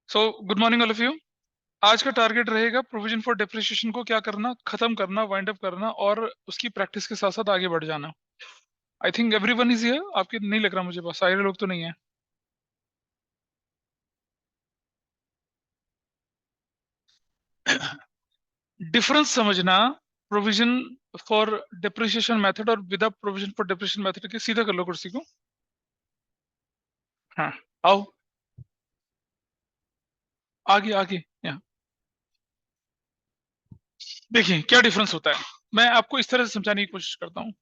So good morning all of you. आज का target रहेगा प्रोविजन फॉर डेप्रिसिएशन को क्या करना, खत्म करना, वाइंड अप करना और उसकी प्रैक्टिस के साथ साथ आगे बढ़ जाना। I think everyone is here. आपके नहीं लग रहा मुझे, बस सारे लोग तो नहीं है। डिफरेंस समझना प्रोविजन फॉर डेप्रिसिएशन मेथड और without provision for depreciation method के। सीधा कर लो कुर्सी को। हाँ, आओ आगे आगे यहाँ। देखिए क्या डिफरेंस होता है, मैं आपको इस तरह से समझाने की कोशिश करता हूँ।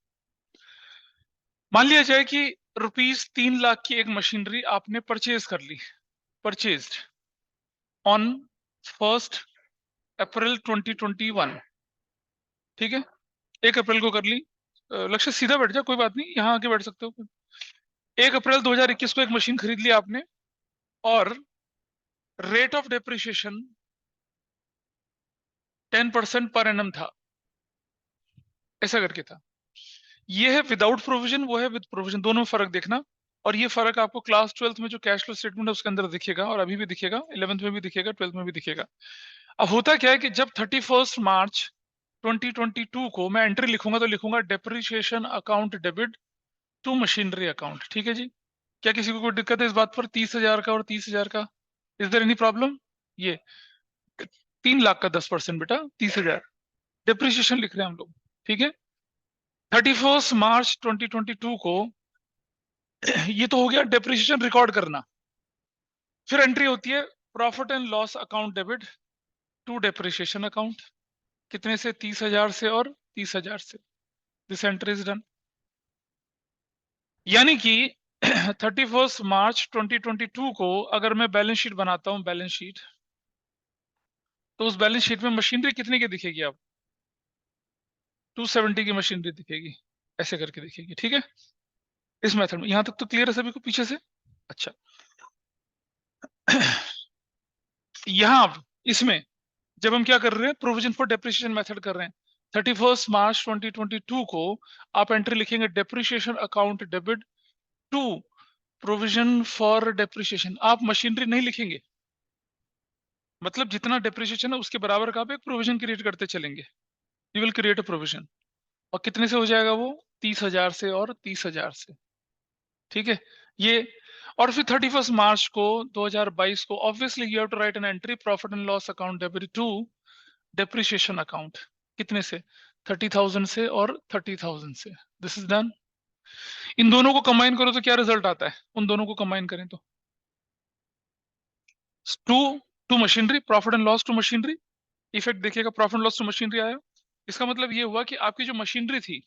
मान लिया जाए कि ₹3 लाख की एक मशीनरी आपने परचेज कर ली, परचेज्ड ऑन 1 अप्रैल 2021। ठीक है, 1 अप्रैल को कर ली। लक्ष्य सीधा बैठ जा, कोई बात नहीं, यहाँ आके बैठ सकते हो। 1 अप्रैल 2021 को एक मशीन खरीद ली आपने और rate of depreciation 10% per annum था, ऐसा करके था। ये है विदाउट प्रोविजन, वो है विद प्रोविजन, दोनों में फर्क देखना। और ये फर्क आपको क्लास 12th में जो कैश फ्लो स्टेटमेंट है उसके अंदर दिखेगा, और अभी भी दिखेगा, 11th में भी दिखेगा, 12th में भी दिखेगा। अब होता क्या है कि जब 31 मार्च 2022 को मैं एंट्री लिखूंगा तो लिखूंगा depreciation account debit to machinery account. ठीक है जी, क्या किसी को कोई दिक्कत है इस बात पर? 30,000 का और 30,000 का, इज देयर एनी प्रॉब्लम? ये 3 लाख का 10% बेटा, 30,000 डेप्रिसिएशन लिख रहे हैं हम लोग। ठीक है, 31 मार्च 2022 को ये तो हो गया डेप्रिसिएशन रिकॉर्ड करना। फिर एंट्री होती है profit and loss account debit to depreciation account. कितने से? 30,000 से और 30,000 से। This entry is done. यानी कि 31 मार्च 2022 को अगर मैं बैलेंस शीट बनाता हूं, बैलेंस शीट, तो उस बैलेंस शीट में मशीनरी कितने की दिखेगी? अब 270 की मशीनरी दिखेगी, ऐसे करके दिखेगी। ठीक है, इस मेथड में। यहां तक तो क्लियर है सभी को पीछे से? अच्छा। यहां अब इसमें जब हम क्या कर रहे हैं, प्रोविजन फॉर डेप्रिसिएशन मेथड कर रहे हैं, 31 मार्च 2022 को आप एंट्री लिखेंगे depreciation account debit to provision for depreciation. आप मशीनरी नहीं लिखेंगे, मतलब जितना डेप्रिसिएशन है उसके बराबर का आप एक प्रोविजन क्रिएट करते चलेंगे। You will create a provision. और कितने से हो जाएगा वो? 30,000 से और 30,000 से। ठीक है, ये। और फिर 31 मार्च को 2022 को obviously you have to write an entry profit and loss account debit to depreciation account. कितने से? 30,000 से और 30,000 से। This is done. इन दोनों को कंबाइन करो तो क्या रिजल्ट आता है? उन दोनों को कंबाइन करें तो to to machinery, profit and loss to machinery. Effect देखिएगा, profit and loss to machinery आया। इसका मतलब ये हुआ कि आपकी जो मशीनरी थी,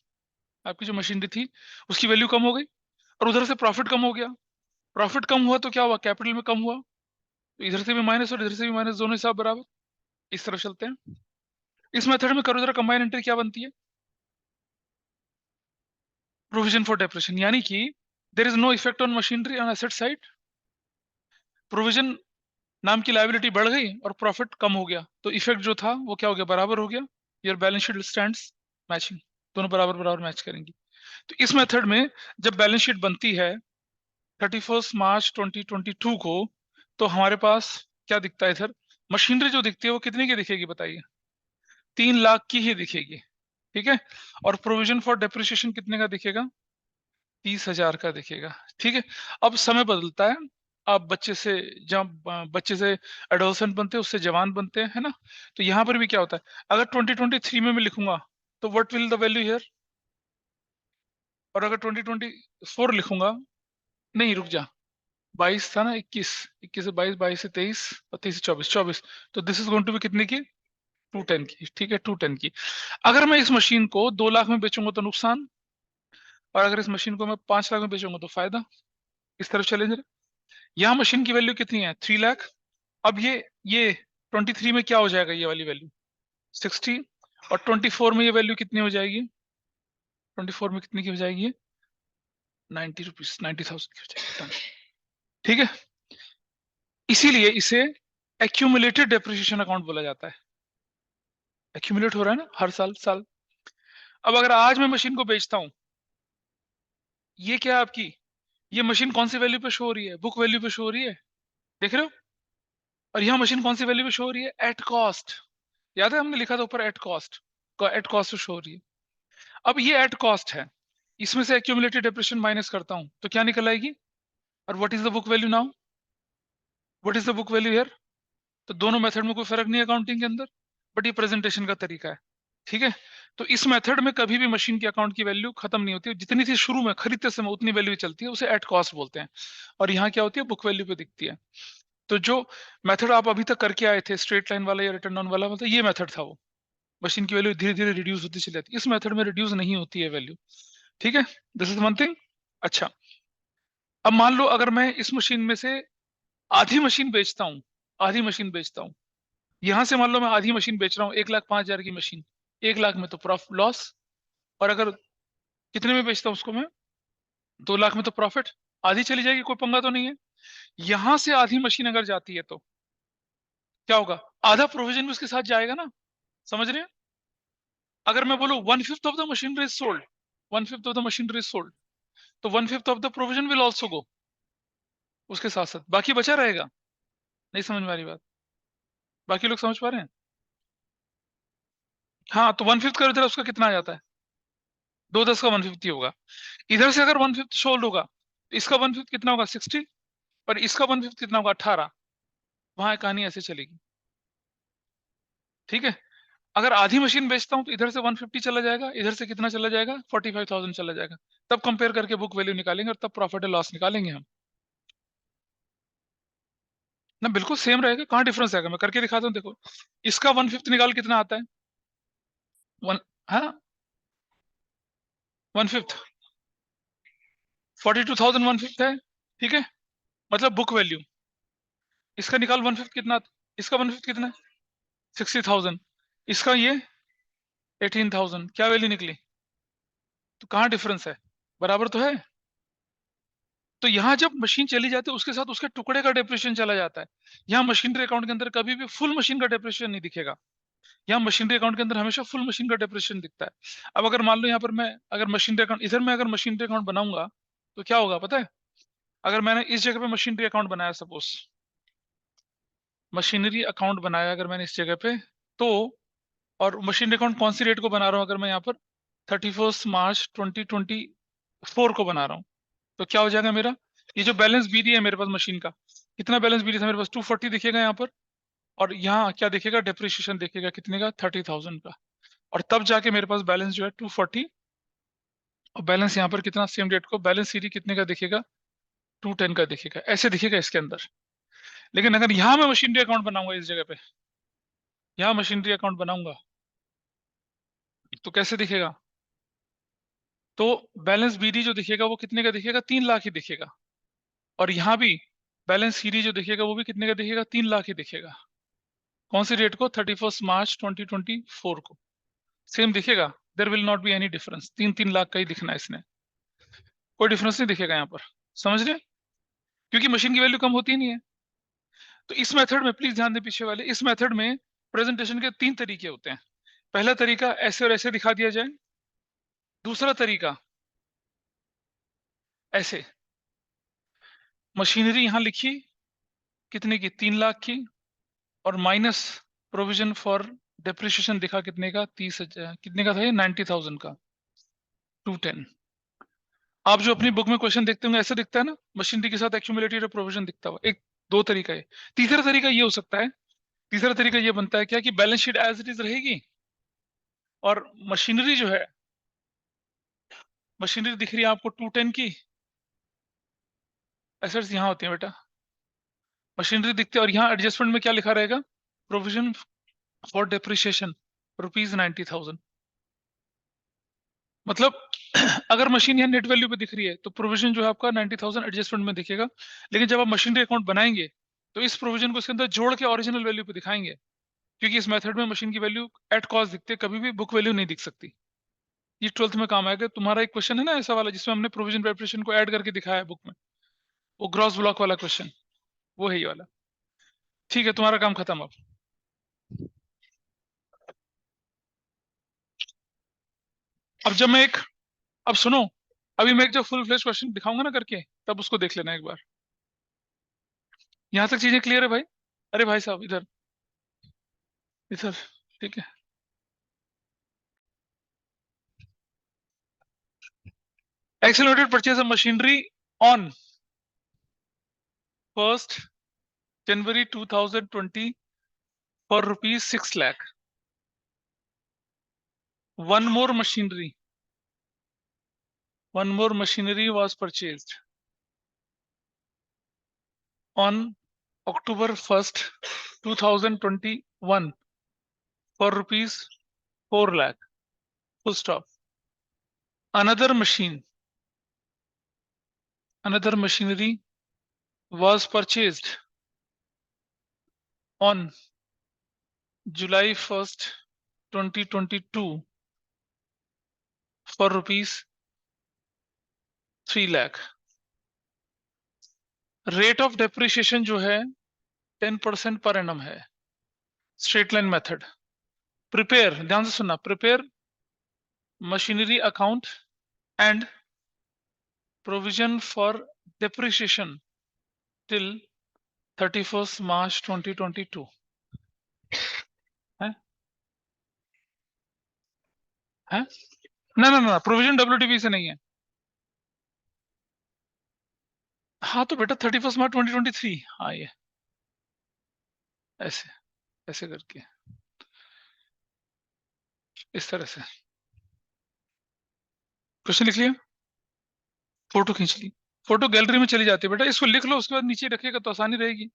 आपकी जो मशीनरी थी उसकी वैल्यू कम हो गई और उधर से प्रॉफिट कम हो गया। प्रॉफिट कम हुआ तो क्या हुआ? कैपिटल में कम हुआ, तो इधर से भी माइनस और इधर से भी माइनस, दोनों हिसाब बराबर। इस तरफ चलते हैं। इस मेथड में करो जरा कंबाइन एंट्री क्या बनती है? प्रोविजन फॉर डेप्रिसिएशन, यानी कि there is no effect on machinery on asset side. Provision नाम की लायबिलिटी बढ़ गई और प्रॉफिट कम हो गया, तो इफेक्ट जो था वो क्या हो गया? बराबर हो गया। Your balance sheet stands matching, दोनों बराबर बराबर मैच करेंगी। तो इस मेथड में जब बैलेंस शीट बनती है 31 मार्च 2022 को, तो हमारे पास क्या दिखता है इधर? मशीनरी जो दिखती है वो कितने की दिखेगी बताइए? 3 लाख की ही दिखेगी। ठीक है, और प्रोविजन फॉर डेप्रिसिएशन कितने का दिखेगा? 30,000 का दिखेगा। ठीक है, अब समय बदलता है। आप बच्चे से, जब बच्चे से एडोलसेंट बनते हैं उससे जवान बनते हैं, है ना? तो यहाँ पर भी क्या होता है, अगर 2023 में मैं लिखूंगा तो what will the value here? और अगर 2024 लिखूंगा, नहीं रुक जा, 22 था ना, 21, 21 से 22, 22 से 23 और 23 से 24, 24, तो this is going to be कितने की? 210 की। ठीक है, 210 की। अगर मैं इस मशीन को 2 लाख में बेचूंगा तो नुकसान, और अगर इस मशीन को मैं 5 लाख में बेचूंगा तो फायदा। इस तरफ चलें जरा। यहाँ मशीन की वैल्यू कितनी है? 3 लाख। अब ये 23 में क्या हो जाएगा? ये वाली वैल्यू 60। और 24 में ये वैल्यू कितनी हो जाएगी? 24 में कितनी की हो जाएगी? 90 रुपीज, 90,000 की हो जाएगी। Done। ठीक है, इसीलिए इसे एक्यूमुलेटेड डेप्रिसिएशन अकाउंट बोला जाता है। एक्यूमुलेट हो रहा है ना हर साल साल। अब अगर आज मैं मशीन को बेचता हूं, ये क्या आपकी, ये मशीन कौन सी वैल्यू पे शो हो रही है? बुक वैल्यू पे शो हो रही है, देख रहे हो? और यहाँ मशीन कौन सी वैल्यू पे शो हो रही है? At cost. याद है हमने लिखा था ऊपर एट कॉस्ट, एट कॉस्ट पे शो हो रही है। अब ये एट कॉस्ट है, इसमें से एक्यूमुलेटेड डेप्रिसिएशन माइनस करता हूं तो क्या निकल आएगी? और what is the book value now? What is the book value here? तो दोनों मेथड में कोई फर्क नहीं है अकाउंटिंग के अंदर, बट ये प्रेजेंटेशन का तरीका है। ठीक है, तो इस मेथड में कभी भी मशीन के अकाउंट की वैल्यू खत्म नहीं होती, जितनी थी शुरू में खरीदते समय उतनी वैल्यू चलती है, उसे एट कॉस्ट बोलते हैं। और यहाँ क्या होती है? बुक वैल्यू पे दिखती है। तो जो मेथड आप अभी तक करके आए थे स्ट्रेट लाइन वाला या रिटर्न डाउन वाला, मतलब ये मेथड था वो, मशीन की वैल्यू धीरे धीरे रिड्यूस होती चली जाती है। इस मेथड में रिड्यूस नहीं होती है वैल्यू। ठीक है, दिस इज वन थिंग। अच्छा, अब मान लो अगर मैं इस मशीन में से आधी मशीन बेचता हूँ, आधी मशीन बेचता हूँ, यहां से मान लो मैं आधी मशीन बेच रहा हूँ 1,05,000 की मशीन, 1 लाख में तो प्रॉफिट लॉस, और अगर कितने में बेचता हूँ उसको मैं, 2 लाख में तो प्रॉफिट, आधी चली जाएगी, कोई पंगा तो नहीं है। यहां से आधी मशीन अगर जाती है तो क्या होगा? आधा प्रोविजन भी उसके साथ जाएगा ना, समझ रहे हैं? अगर मैं बोलूं 1/5 of the machinery is sold, 1/5 of the machinery is sold, तो 1/5 of the provision will also go उसके साथ साथ, बाकी बचा रहेगा। नहीं समझ में आ रही बात? बाकी लोग समझ पा रहे हैं? हाँ, तो 1/5 कर इधर उसका कितना आ जाता है? 2/10 का 1/50 होगा। इधर से अगर 1/5 सोल्ड होगा तो इसका 1/5 कितना होगा? 60, और इसका 1/5 कितना होगा? 18। वहां कहानी ऐसे चलेगी। ठीक है, अगर आधी मशीन बेचता हूं तो इधर से 150 चला जाएगा, इधर से कितना चला जाएगा? 45,000 चला जाएगा। तब कंपेयर करके बुक वैल्यू निकालेंगे और तब प्रॉफिट एंड लॉस निकालेंगे हम। ना बिल्कुल सेम रहेगा, कहाँ डिफरेंस आएगा? मैं करके दिखाता हूँ, देखो। इसका 1/5 निकाल कितना आता है? वन, हाँ, 1/5 42,000 1/5 है। ठीक है, मतलब बुक वैल्यू। इसका निकाल 1/5 कितना? इसका 1/5 कितना? 60,000। इसका ये 18,000, क्या वैल्यू निकली? तो कहाँ डिफरेंस है? बराबर तो है। तो यहाँ जब मशीन चली जाती है उसके साथ उसके टुकड़े का डेप्रिसिएशन चला जाता है। यहाँ मशीनरी अकाउंट के अंदर कभी भी फुल मशीन का डेप्रिसिएशन नहीं दिखेगा। यहाँ मशीनरी अकाउंट के अंदर हमेशा फुल मशीन का डेप्रिसिएशन दिखता है। अब अगर मान लो यहाँ पर मैं अगर मशीनरी अकाउंट, इधर मैं अगर मशीनरी अकाउंट बनाऊंगा तो क्या होगा पता है? अगर मैंने इस जगह पे मशीनरी अकाउंट बनाया, सपोज मशीनरी अकाउंट बनाया अगर मैंने इस जगह पे, तो और मशीनरी अकाउंट कौन सी डेट को बना रहा हूँ? अगर मैं यहाँ पर 31 मार्च 2024 को बना रहा हूँ, तो क्या हो जाएगा मेरा? ये जो बैलेंस बीडी है मेरे पास मशीन का, कितना बैलेंस बीडी था मेरे पास? 240 दिखेगा यहाँ पर। और यहाँ क्या दिखेगा? डेप्रिसिएशन दिखेगा कितने का? 30,000 का। और तब जाके मेरे पास बैलेंस जो है 240, और बैलेंस यहाँ पर कितना सेम डेट को? बैलेंस सीडी कितने का दिखेगा? 210 का दिखेगा, ऐसे दिखेगा इसके अंदर। लेकिन अगर यहाँ मैं मशीनरी अकाउंट बनाऊंगा इस जगह पे, यहाँ मशीनरी अकाउंट बनाऊंगा तो कैसे दिखेगा? तो बैलेंस बीडी जो दिखेगा वो कितने का दिखेगा? 3 लाख ही दिखेगा। और यहाँ भी बैलेंस सीडी जो दिखेगा वो भी कितने का दिखेगा? 3 लाख ही दिखेगा। कौन सी डेट को? 31 मार्च 2024 को। सेम दिखेगा, there will not be any difference, 3-3 lakh का ही दिखना है इसने, कोई डिफरेंस नहीं दिखेगा यहाँ पर। समझ रहे हैं? क्योंकि मशीन की वैल्यू कम होती ही नहीं है। तो इस मेथड में प्लीज ध्यान दें पीछे वाले, इस मेथड में प्रेजेंटेशन के 3 तरीके होते हैं। पहला तरीका ऐसे और ऐसे दिखा दिया जाए। दूसरा तरीका ऐसे, मशीनरी यहां लिखी कितने की? 3 लाख की, और माइनस प्रोविजन फॉर डेप्रिसिएशन दिखा कितने का? 30,000, कितने का था ये? 90,000 का, 210। आप जो अपनी बुक में क्वेश्चन देखते होंगे ऐसे दिखता है ना, मशीनरी के साथ एक्यूमुलेटेड प्रोविजन दिखता हुआ। एक दो तरीका है। तीसरा तरीका ये हो सकता है, तीसरा तरीका ये बनता है क्या कि balance sheet as it is रहेगी, और मशीनरी जो है, मशीनरी दिख रही है आपको 210 की, एसेट्स यहाँ होती है बेटा, मशीनरी दिखती है, और यहाँ एडजस्टमेंट में क्या लिखा रहेगा? Provision for depreciation ₹90,000। मतलब अगर मशीन यहाँ नेट वैल्यू पे दिख रही है तो प्रोविजन जो है आपका 90,000 एडजस्टमेंट में दिखेगा। लेकिन जब आप मशीनरी अकाउंट बनाएंगे तो इस प्रोविजन को इसके अंदर जोड़ के ओरिजिनल वैल्यू पे दिखाएंगे, क्योंकि इस मेथड में मशीन की वैल्यू एट कॉस्ट दिखती है, कभी भी बुक वैल्यू नहीं दिख सकती। ये 12th में काम आएगा। तुम्हारा एक क्वेश्चन है ना ऐसा वाला जिसमें हमने प्रोविजन डेप्रिसिएशन को ऐड करके दिखाया है बुक में, वो ग्रॉस ब्लॉक वाला क्वेश्चन, वो है ये वाला। ठीक है, तुम्हारा काम खत्म अब। अब जब मैं एक, अब सुनो, अभी मैं एक जो फुल फ्लेश क्वेश्चन दिखाऊंगा ना करके, तब उसको देख लेना एक बार। यहां तक चीजें क्लियर है भाई? अरे भाई साहब इधर, इधर, ठीक है। Accelerated purchase of machinery on 1 January 2020 for rupees 6 lakh. One more machinery, one more machinery was purchased on October 1st, 2021 for rupees 4 lakh. Full stop. Another machine, another machinery was purchased on July 1st, 2022 for rupees 3 lakh. Rate of depreciation जो है 10% per annum है, straight line method. Prepare, ध्यान से सुनना, prepare machinery account and provision for depreciation till 31 March 2022 है? है? ना ना ना, प्रोविजन डब्ल्यूटीपी से नहीं है। हाँ तो बेटा 31 March 2023, हाँ ये ऐसे ऐसे करके इस तरह से क्वेश्चन लिख लिया, फोटो खींच ली, फोटो गैलरी में चली जाती है बेटा, इसको लिख लो उसके बाद नीचे रखिएगा तो आसानी रहेगी।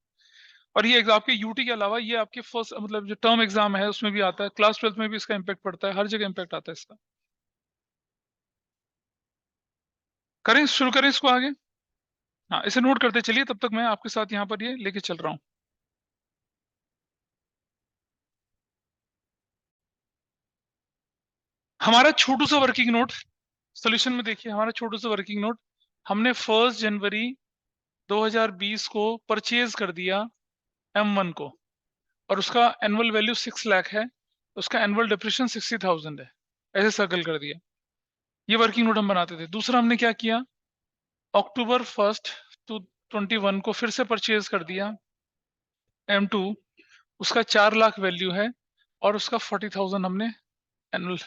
और ये आपके यूटी के अलावा ये आपके फर्स्ट मतलब जो टर्म एग्जाम है उसमें भी आता है, क्लास 12th में भी इसका इम्पैक्ट पड़ता है, हर जगह इम्पैक्ट आता है इसका। करें, शुरू करें इसको आगे। हाँ इसे नोट करते चलिए, तब तक मैं आपके साथ यहाँ पर ये लेके चल रहा हूँ। हमारा छोटू सा वर्किंग नोट सोल्यूशन में देखिए, हमारा छोटू सा वर्किंग नोट, हमने 1 जनवरी 2020 को परचेज कर दिया M1 को, और उसका एनुअल वैल्यू 6 लाख है, उसका एनुअल डिप्रेशन 60,000 है, ऐसे सर्कल कर दिया। ये वर्किंग नोट हम बनाते थे। दूसरा हमने क्या किया, October 1st, 2021 को फिर से परचेज कर दिया M2, उसका 4 लाख वैल्यू है और उसका 40,000 हमने एनुअल।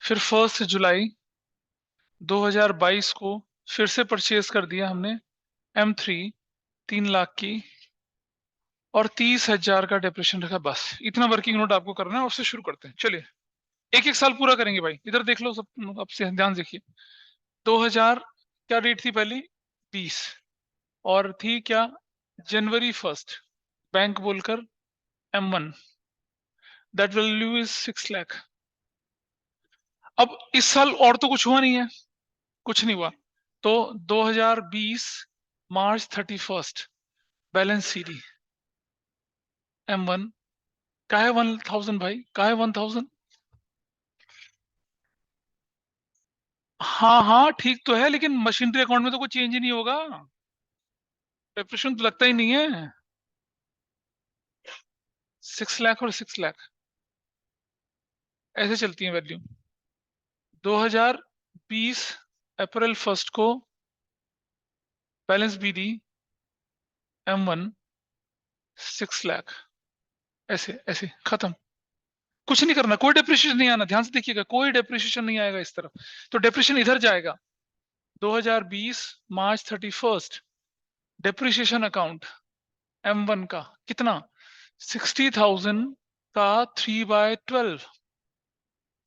फिर 1 जुलाई 2022 को फिर से परचेज कर दिया हमने M3, 3 लाख की, और 30,000 का डिप्रेशन रखा। बस इतना वर्किंग नोट आपको करना है, उससे शुरू करते हैं। चलिए एक एक साल पूरा करेंगे भाई, इधर देख लो सब, अब से ध्यान देखिए। 2000 क्या रेट थी पहली, 20, और थी क्या January 1st, बैंक बोलकर M1, that value is 6 lakh. अब इस साल और तो कुछ हुआ नहीं है, कुछ नहीं हुआ, तो 2020 March 31st balance CD M1 का है 1000 भाई, का है 1000। हाँ हाँ ठीक तो है, लेकिन मशीनरी अकाउंट में तो कोई चेंज ही नहीं होगा, डेप्रिसिएशन तो लगता ही नहीं है। 6 लाख और 6 लाख ऐसे चलती है वैल्यू। 2020 April 1st को balance B D M1 6 lakh, ऐसे ऐसे खत्म। कुछ नहीं करना, कोई डेप्रिसिएशन नहीं आना, ध्यान से देखिएगा, कोई डेप्रिसिएशन नहीं आएगा इस तरफ, तो डेप्रिसिएशन इधर जाएगा। 2020 March 31st depreciation account M1 का कितना, 60,000 का 3/12,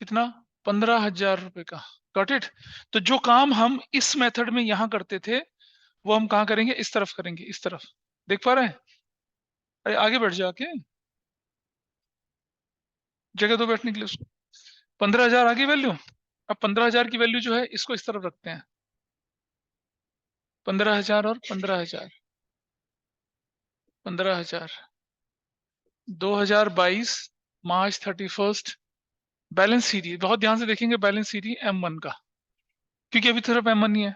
कितना, 15,000 रुपए का। Got it. तो जो काम हम इस मेथड में यहां करते थे वो हम कहां करेंगे, इस तरफ करेंगे, इस तरफ। देख पा रहे हैं? अरे आगे बढ़ जाके, जगह दो बैठने के लिए उसको। 15,000 आगे वैल्यू। अब 15,000 की वैल्यू जो है इसको इस तरफ रखते हैं, 15,000 और 15,000, 15,000, 2022 March 31st बैलेंस सीडी, बहुत ध्यान से देखेंगे बैलेंस सीडी M1 का, क्योंकि अभी तरफ M1 नहीं है।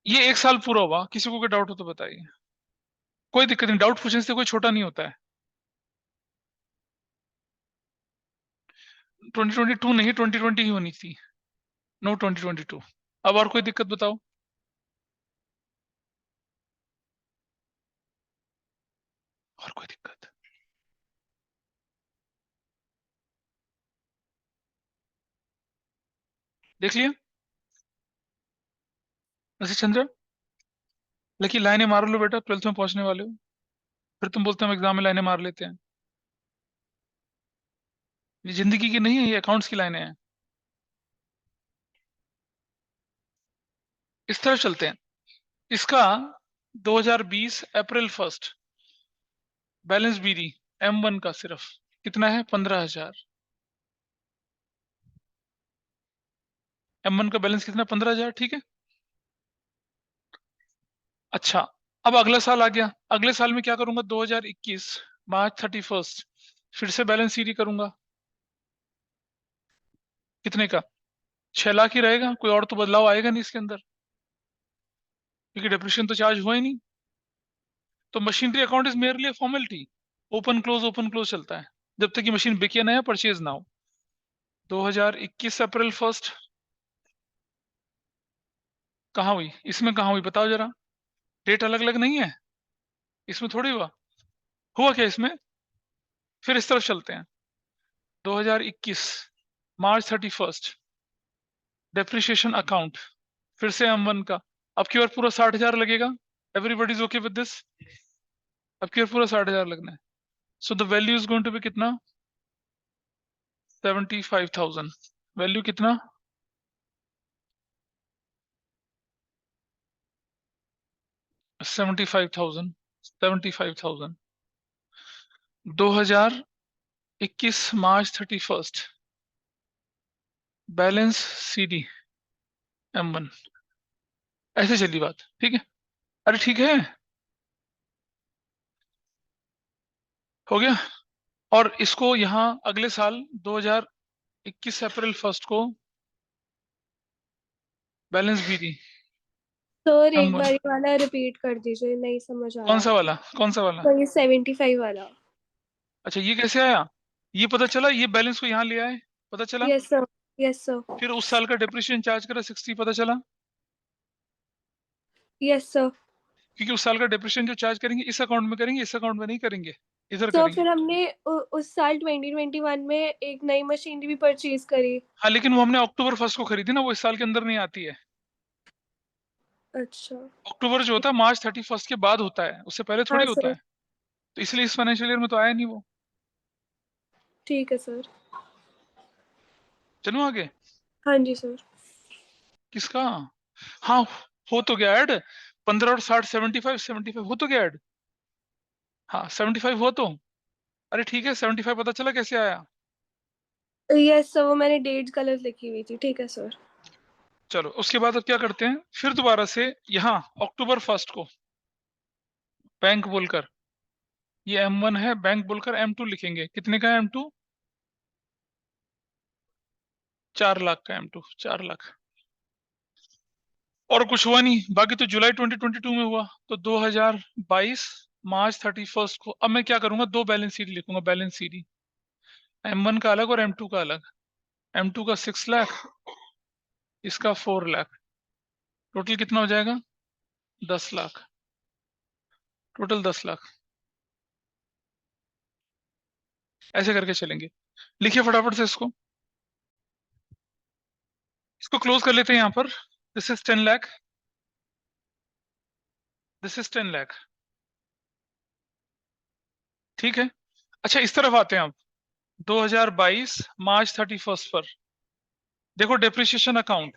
ये एक साल पूरा हुआ, किसी को कोई डाउट हो तो बताइए। कोई दिक्कत नहीं, डाउट पूछने से कोई छोटा नहीं होता है। 2022 नहीं, 2020 ही होनी थी, नो 2022। अब और कोई दिक्कत बताओ। और कोई दिक्कत? देख लिया? वैसे चंद्र, लेकिन लाइनें मार लो बेटा, 12th में पहुंचने वाले हो, फिर तुम बोलते हो हम एग्जाम में लाइनें मार लेते हैं। ये जिंदगी की नहीं है, ये अकाउंट्स की लाइनें हैं। इस तरह चलते हैं। इसका 2020 अप्रैल 1 बैलेंस बीडी M1 का सिर्फ कितना है? 15,000। M1 का बैलेंस कितना? 15,000, ठीक है। अच्छा, अब अगला साल आ गया। अगले साल में क्या करूंगा? 2021 मार्च 31 फिर से बैलेंस सीडी करूंगा। कितने का? 6 लाख ही रहेगा, कोई और तो बदलाव आएगा नहीं इसके अंदर, क्योंकि डेप्रिसिएशन तो चार्ज हुआ ही नहीं। तो machinery account is merely a formality. Open close चलता है जब तक कि मशीन बिके ना या परचेज ना हो। 2021 अप्रैल 1 कहाँ हुई? इसमें कहाँ हुई बताओ जरा? डेट अलग अलग नहीं है, इसमें थोड़ी हुआ। हुआ क्या इसमें? फिर इस तरफ चलते हैं। 2021 मार्च 31 डेप्रिसिएशन अकाउंट, फिर से M1 का। अब की बार पूरा 60,000 लगेगा। Everybody is okay with this? अब की बार पूरा 60,000 लगना है। So the value is going to be कितना? 75,000। वैल्यू कितना? 75,000। 75,000। 2021 मार्च 31 बैलेंस CD M1। ऐसे चली बात, ठीक है? अरे ठीक है, हो गया। और इसको यहाँ अगले साल 2021 अप्रैल 1 को बैलेंस BD सर एक M1। बार ये वाला रिपीट कर दीजिए, नहीं समझ कौन आया। सा वाला? कौन सा वाला? तो ये 75 वाला। अच्छा, ये कैसे आया? ये पता चला, ये बैलेंस को यहाँ ले आए, पता चला। Yes sir. Yes sir. फिर उस साल का डिप्रेशिएशन चार्ज करा 60, पता चला। Yes sir. क्योंकि उस साल का डिप्रेशिएशन जो चार्ज करेंगे इस अकाउंट में करेंगे, इस अकाउंट में नहीं करेंगे, इधर तो करेंगे। फिर हमने उस साल 2021 में एक नई मशीनरी भी परचेज करी। हाँ, लेकिन वो हमने अक्टूबर 1 को खरीदी ना, वो इस साल के अंदर नहीं आती है। अच्छा। अक्टूबर जो होता है मार्च 31 के बाद होता है, उससे पहले हाँ थोड़ी होता सर। है। तो इसलिए इस फाइनेंशियल ईयर में तो आया नहीं वो। ठीक है सर। चलो आगे। हाँ जी सर। किसका? हाँ, हो तो गया ऐड। 15 और 60 75 75 हो तो गया ऐड। हाँ, 75 हुआ तो। अरे ठीक है, 75 पता चला कैसे आया? यस सर, वो मैंने डेट्स गलत लिखी हुई थी, ठीक है सर। चलो उसके बाद अब क्या करते हैं, फिर दोबारा से यहाँ अक्टूबर 1 को बैंक बोलकर, ये M1 है, बैंक बोलकर M2 लिखेंगे। कितने का है M2? 4 लाख का M2, 4 लाख। और कुछ हुआ नहीं, बाकी तो जुलाई 2022 में हुआ। तो 2022 मार्च 31 को अब मैं क्या करूंगा? दो बैलेंस शीट लिखूंगा, बैलेंस शीट M1 का अलग और M2 का अलग। M2 का 6 लाख, इसका 4 लाख। टोटल कितना हो जाएगा? 10 लाख। टोटल 10 लाख। ऐसे करके चलेंगे। लिखिए फटाफट से इसको। इसको क्लोज कर लेते हैं यहाँ पर। This is 10 lakh, this is 10 lakh, ठीक है। अच्छा, इस तरफ आते हैं अब। 2022 मार्च 31 पर देखो, डेप्रिसिएशन अकाउंट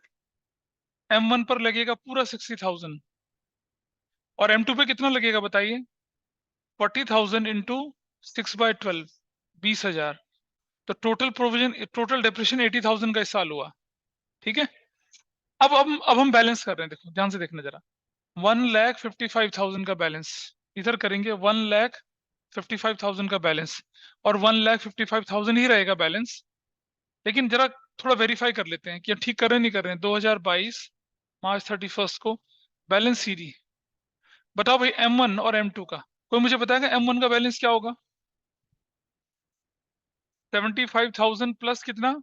M1 पर लगेगा पूरा 60,000, और M2 पे कितना लगेगा बताइए? 40,000 इंटू 6/12, 20,000। तो टोटल प्रोविजन, टोटल डेप्रिसिएशन 80,000 का इस साल हुआ, ठीक है। अब हम बैलेंस कर रहे हैं, देखो ध्यान से देखना जरा। 1,55,000 का बैलेंस इधर करेंगे, 1,55,000 का बैलेंस, और 1,55,000 ही रहेगा बैलेंस। लेकिन जरा थोड़ा वेरीफाई कर लेते हैं कि हम ठीक कर रहे हैं नहीं कर रहे हैं। 2022 मार्च 31 को बैलेंस सीडी। बताओ भाई, M1 और M2 का कोई मुझे बताएगा? M1 का बैलेंस क्या होगा? 75,000 प्लस कितना?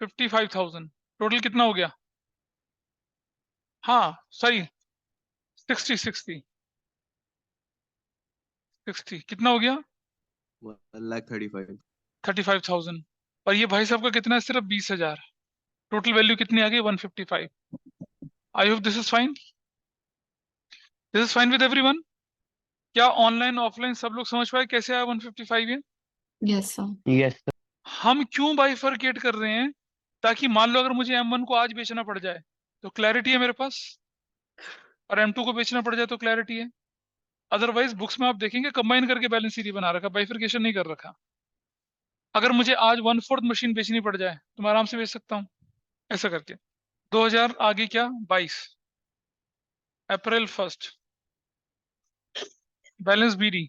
55,000। टोटल कितना हो गया? हाँ सॉरी, 60 60। 60 कितना हो गया? 1,35,000। 35,000। और ये भाई साहब का कितना है? सिर्फ 20,000। टोटल वैल्यू कितनी आ गई? 155। I hope this is fine. This is fine with everyone. क्या ऑनलाइन ऑफलाइन सब लोग समझ पाए कैसे आया 155 ये? Yes sir. Yes sir. हम क्यों बाइफरकेट कर रहे हैं? ताकि मान लो अगर मुझे M1 को आज बेचना पड़ जाए तो क्लैरिटी है मेरे पास, और M2 को बेचना पड़ जाए तो क्लैरिटी है। अदरवाइज बुक्स में आप देखेंगे कंबाइन करके बैलेंस शीट बना रखा, बाइफरकेशन नहीं कर रखा। अगर मुझे आज 1/4 मशीन बेचनी पड़ जाए तो मैं आराम से बेच सकता हूँ ऐसा करके। 2000 आगे क्या? 22 अप्रैल 1 बैलेंस BD।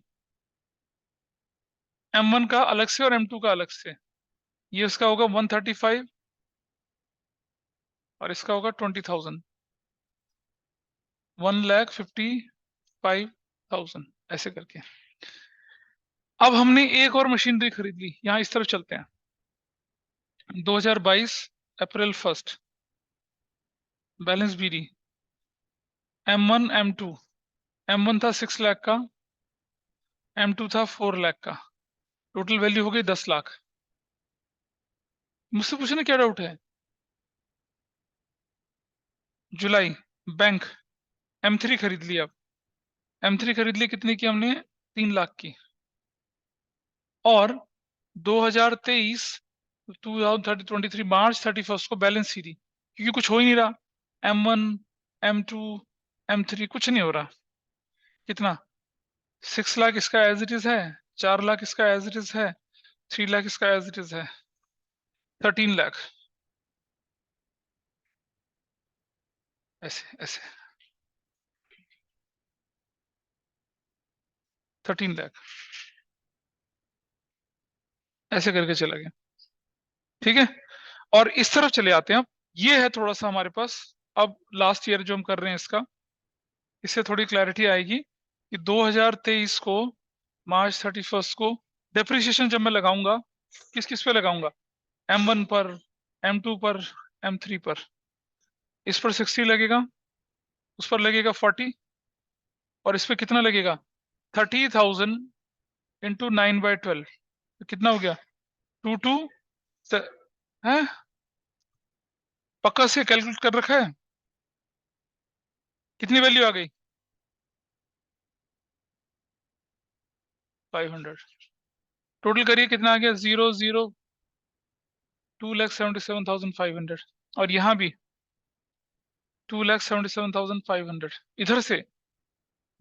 M1 का अलग से और M2 का अलग से। ये इसका होगा 135 और इसका होगा 20,000, 1,55,000 ऐसे करके। अब हमने एक और मशीनरी खरीद ली, यहाँ इस तरफ चलते हैं। 2022 April 1 balance BD M1 M2। M1 था 6 लाख का, M2 था 4 लाख का। टोटल वैल्यू हो गई 10 लाख। मुझसे पूछना क्या डाउट है? जुलाई बैंक M3 खरीद लिया। M3 खरीद ली कितने की हमने? 3 लाख की। और 2023 2023 मार्च 31 को बैलेंस सीधी, क्योंकि कुछ हो ही नहीं रहा। M1 M2 M3 कुछ नहीं हो रहा। कितना? 6 लाख इसका एज इट इज है, 4 लाख इसका एज इट इज है, 3 लाख इसका एज इट इज है, 13 लाख। ऐसे ऐसे 13 लाख ऐसे करके चला गया। ठीक है, और इस तरफ चले आते हैं। अब ये है थोड़ा सा हमारे पास, अब लास्ट ईयर जो हम कर रहे हैं इसका, इससे थोड़ी क्लैरिटी आएगी कि 2023 को मार्च 31 को डेप्रिसिएशन जब मैं लगाऊंगा, किस किस पे लगाऊंगा? M1 पर, M2 पर, M3 पर। इस पर 60 लगेगा, उस पर लगेगा 40, और इस पे कितना लगेगा? 30,000 इंटू 9/12। तो कितना हो गया? 22 है? पक्का से कैलकुलेट कर रखा है? कितनी वैल्यू आ गई? 500। टोटल करिए कितना आ गया? 2,77,500। और यहाँ भी 2,77,500। इधर से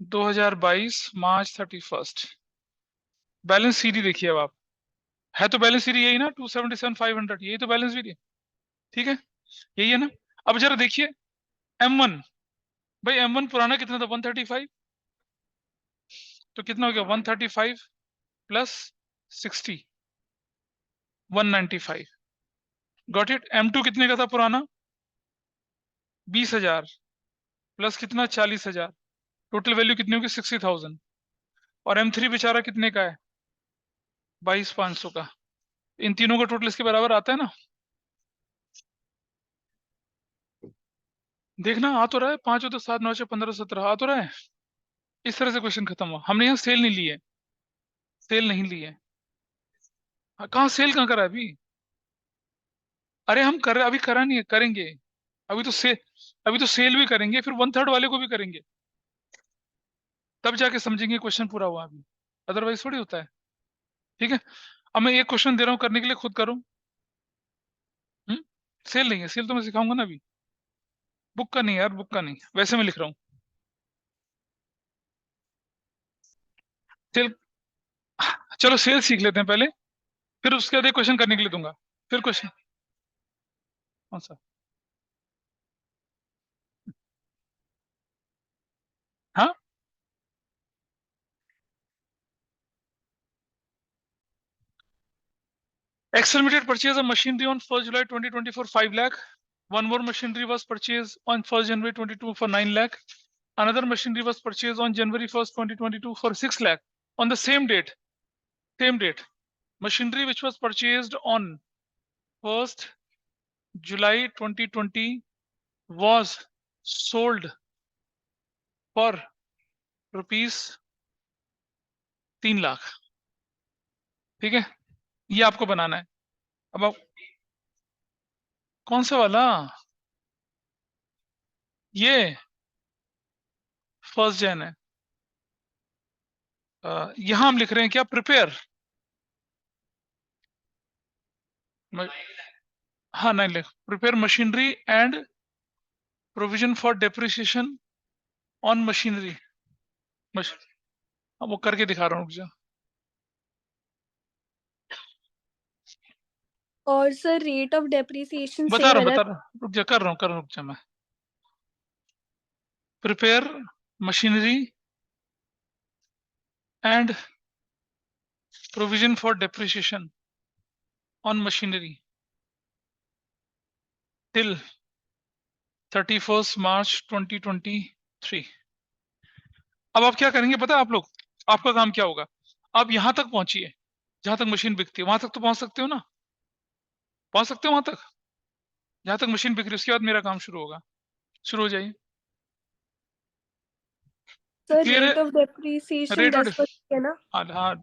2022 मार्च 31 बैलेंस सीडी देखिए। अब आप, है तो बैलेंस सीडी यही ना, 277,500, यही तो बैलेंस सीडी। ठीक है, यही है ना? अब जरा देखिए M1। भाई M1 पुराना कितना था? 135। तो कितना हो गया? 135 प्लस 60, 195। Got it. M2 कितने का था पुराना? 20,000 प्लस कितना? 40,000। टोटल वैल्यू कितनी होगी? 60,000। और M3 बेचारा कितने का है? 22,500 का। इन तीनों का टोटल इसके बराबर आता है ना? देखना आ तो रहा है। 5 तो 7 9 15 17 आ तो रहा है। इस तरह से क्वेश्चन खत्म हुआ। हमने यहाँ सेल नहीं ली है, सेल नहीं ली है। कहाँ सेल कहाँ करा है अभी? अरे हम कर, अभी करा नहीं है, करेंगे। अभी तो सेल, अभी तो सेल भी करेंगे, फिर 1/3 वाले को भी करेंगे, तब जाके समझेंगे क्वेश्चन पूरा हुआ। अभी अदरवाइज थोड़ी होता है। ठीक है, अब मैं एक क्वेश्चन दे रहा हूँ करने के लिए, खुद करो। सेल नहीं है, सेल तो मैं सिखाऊंगा ना अभी। बुक का नहीं यार, बुक का नहीं, वैसे मैं लिख रहा हूँ सेल। चलो सेल सीख लेते हैं पहले, फिर उसके बाद एक क्वेश्चन करने के लिए दूंगा। फिर क्वेश्चन कौन सा? हाँ, Accelerated purchase of machinery on 1st July 2024 5 lakh. One more machinery was purchased on 1st January 22 for 9 lakh. Another machinery was purchased on January 1st 2022 for 6 lakh. On the same date, machinery which was purchased on 1st July 2020 was sold for rupees 3 lakh. ठीक है, ये आपको बनाना है। अब आप कौन सा वाला, ये 1 जन है। यहां हम लिख रहे हैं क्या, प्रिपेयर। हाँ, नहीं लिख, prepare machinery and provision for depreciation on machinery. अब वो करके दिखा रहा हूँ, रुक जा। और सर रेट ऑफ डेप्रिसिएशन बता सेम रहा है हूँ ना? बता रहा हूँ, रुक जा, कर रहा हूँ रुक जा। मैं prepare machinery and provision for depreciation on machinery till 31 मार्च 2023। अब आप क्या करेंगे पता है आप लोग, आपका काम क्या होगा, आप यहां तक पहुंचिए जहां तक मशीन बिकती है, वहां तक तो पहुंच सकते हो ना, पहुंच सकते हो वहां तक जहां तक मशीन बिक रही है, उसके बाद मेरा काम शुरू होगा। शुरू हो जाइए। सर क्लियर रेट है? ऑफ डेप्रिसिएशन रेट ऑफ 10% है ना? हाँ हाँ,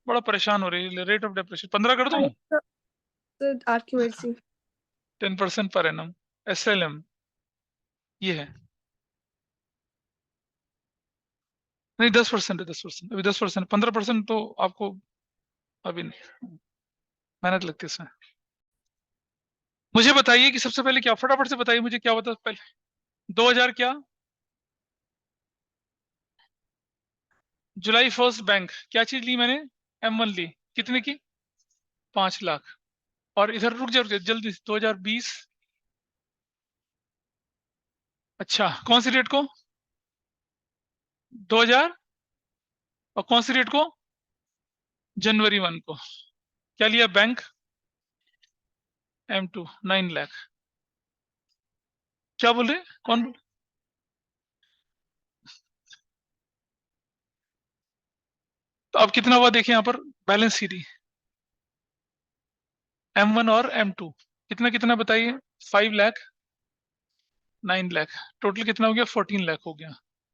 बड़ा परेशान हो रही है। रेट ऑफ डेप्रिसिएशन 15 कर दूं? आएगा सर, आपकी मर्जी। 10% पर एनम, SLM ये है। नहीं, 10% है, 10%, अभी 10%, 15% तो आपको अभी नहीं, मेहनत लगती है इसमें। मुझे बताइए कि सबसे पहले क्या, फटाफट से बताइए मुझे क्या बता पहले। 2000 क्या, जुलाई 1 बैंक क्या चीज ली मैंने, M1 ली, कितने की, 5 लाख। और इधर रुक जा जल्दी से, 2020, अच्छा कौन सी डेट को, 2000, और कौन सी डेट को, जनवरी 1 को। क्या लिया बैंक, M2 9 लाख। क्या बोल रहे, कौन, तो अब कितना हुआ देखिए यहाँ पर, बैलेंस शीट, M1 और M2 कितना कितना बताइए, 5 लाख, 9 लाख, टोटल कितना हो गया, 14 लाख हो गया।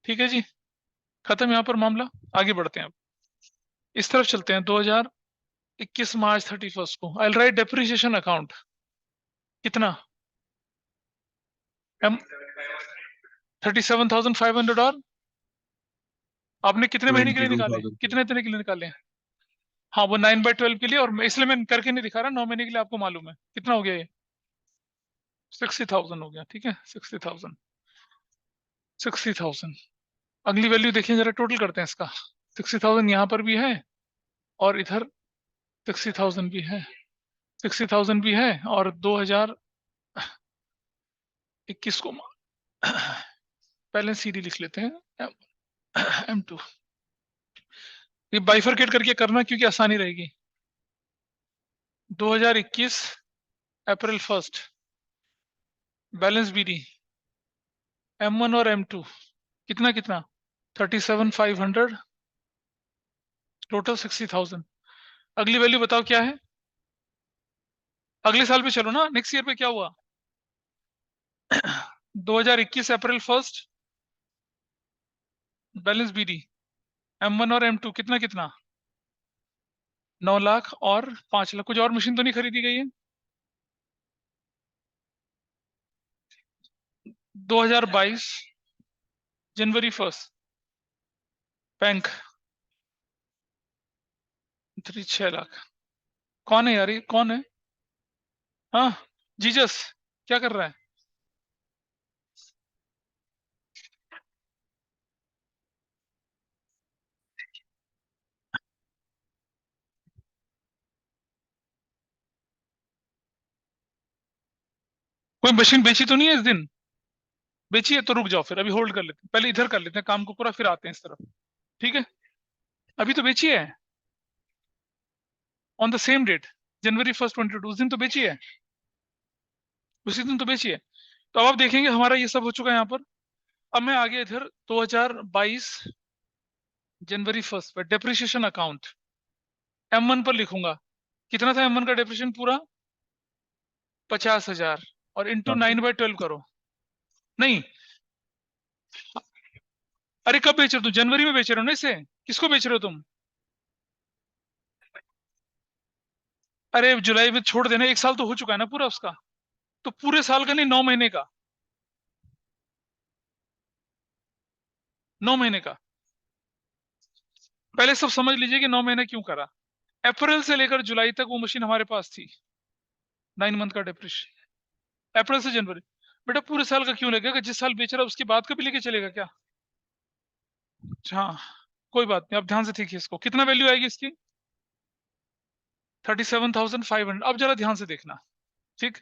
ठीक है जी, खत्म यहाँ पर मामला। आगे बढ़ते हैं अब, इस तरफ चलते हैं। 2021 मार्च 31 को आई राइट डेप्रिसिएशन अकाउंट कितना, एम 37,500। और आपने कितने महीने के लिए निकाले, 22,000 कितने तरह के लिए निकाले हैं? हाँ, वो 9/12 के लिए, और इसलिए मैं करके नहीं दिखा रहा, 9 महीने के लिए आपको मालूम है कितना हो गया ये, 60,000 हो गया। ठीक है, 60,000, 60,000। अगली वैल्यू देखिए जरा, टोटल करते हैं इसका। 60,000 यहाँ पर भी है, और इधर 60,000 भी है, 60,000 भी है, और 2021 को पहले CD लिख लेते हैं, M2। ये बाइफरकेट करके करना क्योंकि आसानी रहेगी। 2021 अप्रैल 1 बैलेंस BD, M1 और M2 कितना कितना, 37,500, टोटल 60,000। अगली वैल्यू बताओ क्या है, अगले साल पे चलो ना, नेक्स्ट ईयर पे क्या हुआ। 2021 अप्रैल 1 बैलेंस BD, M1 और M2 कितना कितना, 9 लाख और 5 लाख। कुछ और मशीन तो नहीं खरीदी गई है। 2022 जनवरी 1 बैंक 6 लाख। कौन है यार, ये कौन है, हाँ, जीजस क्या कर रहा है। कोई मशीन बेची तो नहीं है इस दिन, बेची है तो रुक जाओ, फिर अभी होल्ड कर लेते हैं, पहले इधर कर लेते हैं काम को पूरा, फिर आते हैं इस तरफ। ठीक है, अभी तो बेची है, ऑन द सेम डेट, जनवरी 1 22, उस दिन तो बेची है, उसी दिन तो बेची है। तो अब आप देखेंगे हमारा ये सब हो चुका है यहाँ पर। अब मैं आगे इधर 2022 जनवरी 1 पर डेप्रिसिएशन अकाउंट M1 पर लिखूंगा। कितना था M1 का डेप्रिसिएशन पूरा, 50,000, और इंटू 9/12 करो। नहीं, अरे कब बेच रहे हो तुम, जनवरी में बेच रहे हो ना इसे, किसको बेच रहे हो तुम, अरे जुलाई में छोड़ देना, 1 साल तो हो चुका है ना पूरा उसका, तो पूरे साल का नहीं, 9 महीने का, 9 महीने का। पहले सब समझ लीजिए कि 9 महीने क्यों करा। अप्रैल से लेकर जुलाई तक वो मशीन हमारे पास थी, 9 मंथ का डिप्रिशिएशन। अप्रैल से जनवरी, बेटा पूरे साल का क्यों लगेगा? जिस साल बेच रहा है उसके बाद का भी लेके चलेगा क्या? हाँ, कोई बात नहीं, अब ध्यान से देखिए इसको, कितना वैल्यू आएगी इसकी? 37,500। अब जरा ध्यान से देखना, ठीक।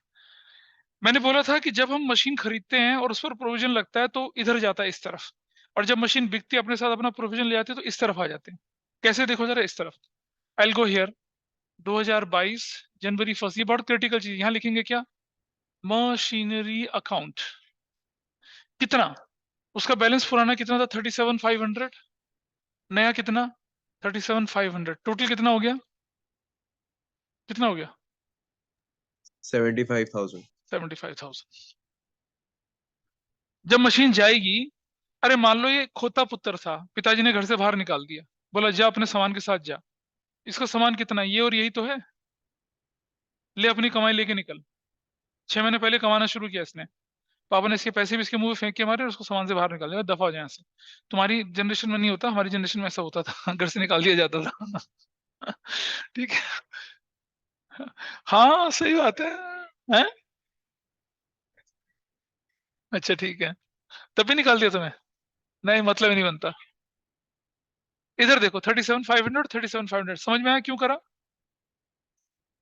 मैंने बोला था कि जब हम मशीन खरीदते हैं और उस पर प्रोविजन लगता है तो इधर जाता है इस तरफ, और जब मशीन बिकती है अपने साथ अपना प्रोविजन ले आती है तो इस तरफ आ जाते हैं। कैसे? देखो जरा इस तरफ, आई गो हियर, 2022 जनवरी 1, ये बहुत क्रिटिकल चीज, यहाँ लिखेंगे क्या? Machinery account. कितना उसका बैलेंस? पुराना कितना था? 37,500। नया कितना? 37,500। टोटल कितना हो गया? कितना हो गया? 75,000। 75,000। जब मशीन जाएगी, अरे मान लो ये खोता पुत्र था, पिताजी ने घर से बाहर निकाल दिया, बोला जा अपने सामान के साथ जा। इसका सामान कितना है? ये और यही तो है। ले अपनी कमाई लेके निकल। 6 महीने पहले कमाना शुरू किया इसने, पापा ने इसके पैसे भी इसके मुंह में फेंक के मारे और उसको सामान से बाहर निकाल दिया, दफा हो जाए यहाँ से। तुम्हारी जनरेशन में नहीं होता, हमारी जनरेशन में ऐसा होता था घर से निकाल दिया जाता था ठीक है। हाँ सही बात है। हैं? अच्छा ठीक है, तब भी निकाल दिया तुम्हें? नहीं, मतलब ही नहीं बनता। इधर देखो, 37,500, 37,500, समझ में आया क्यों करा?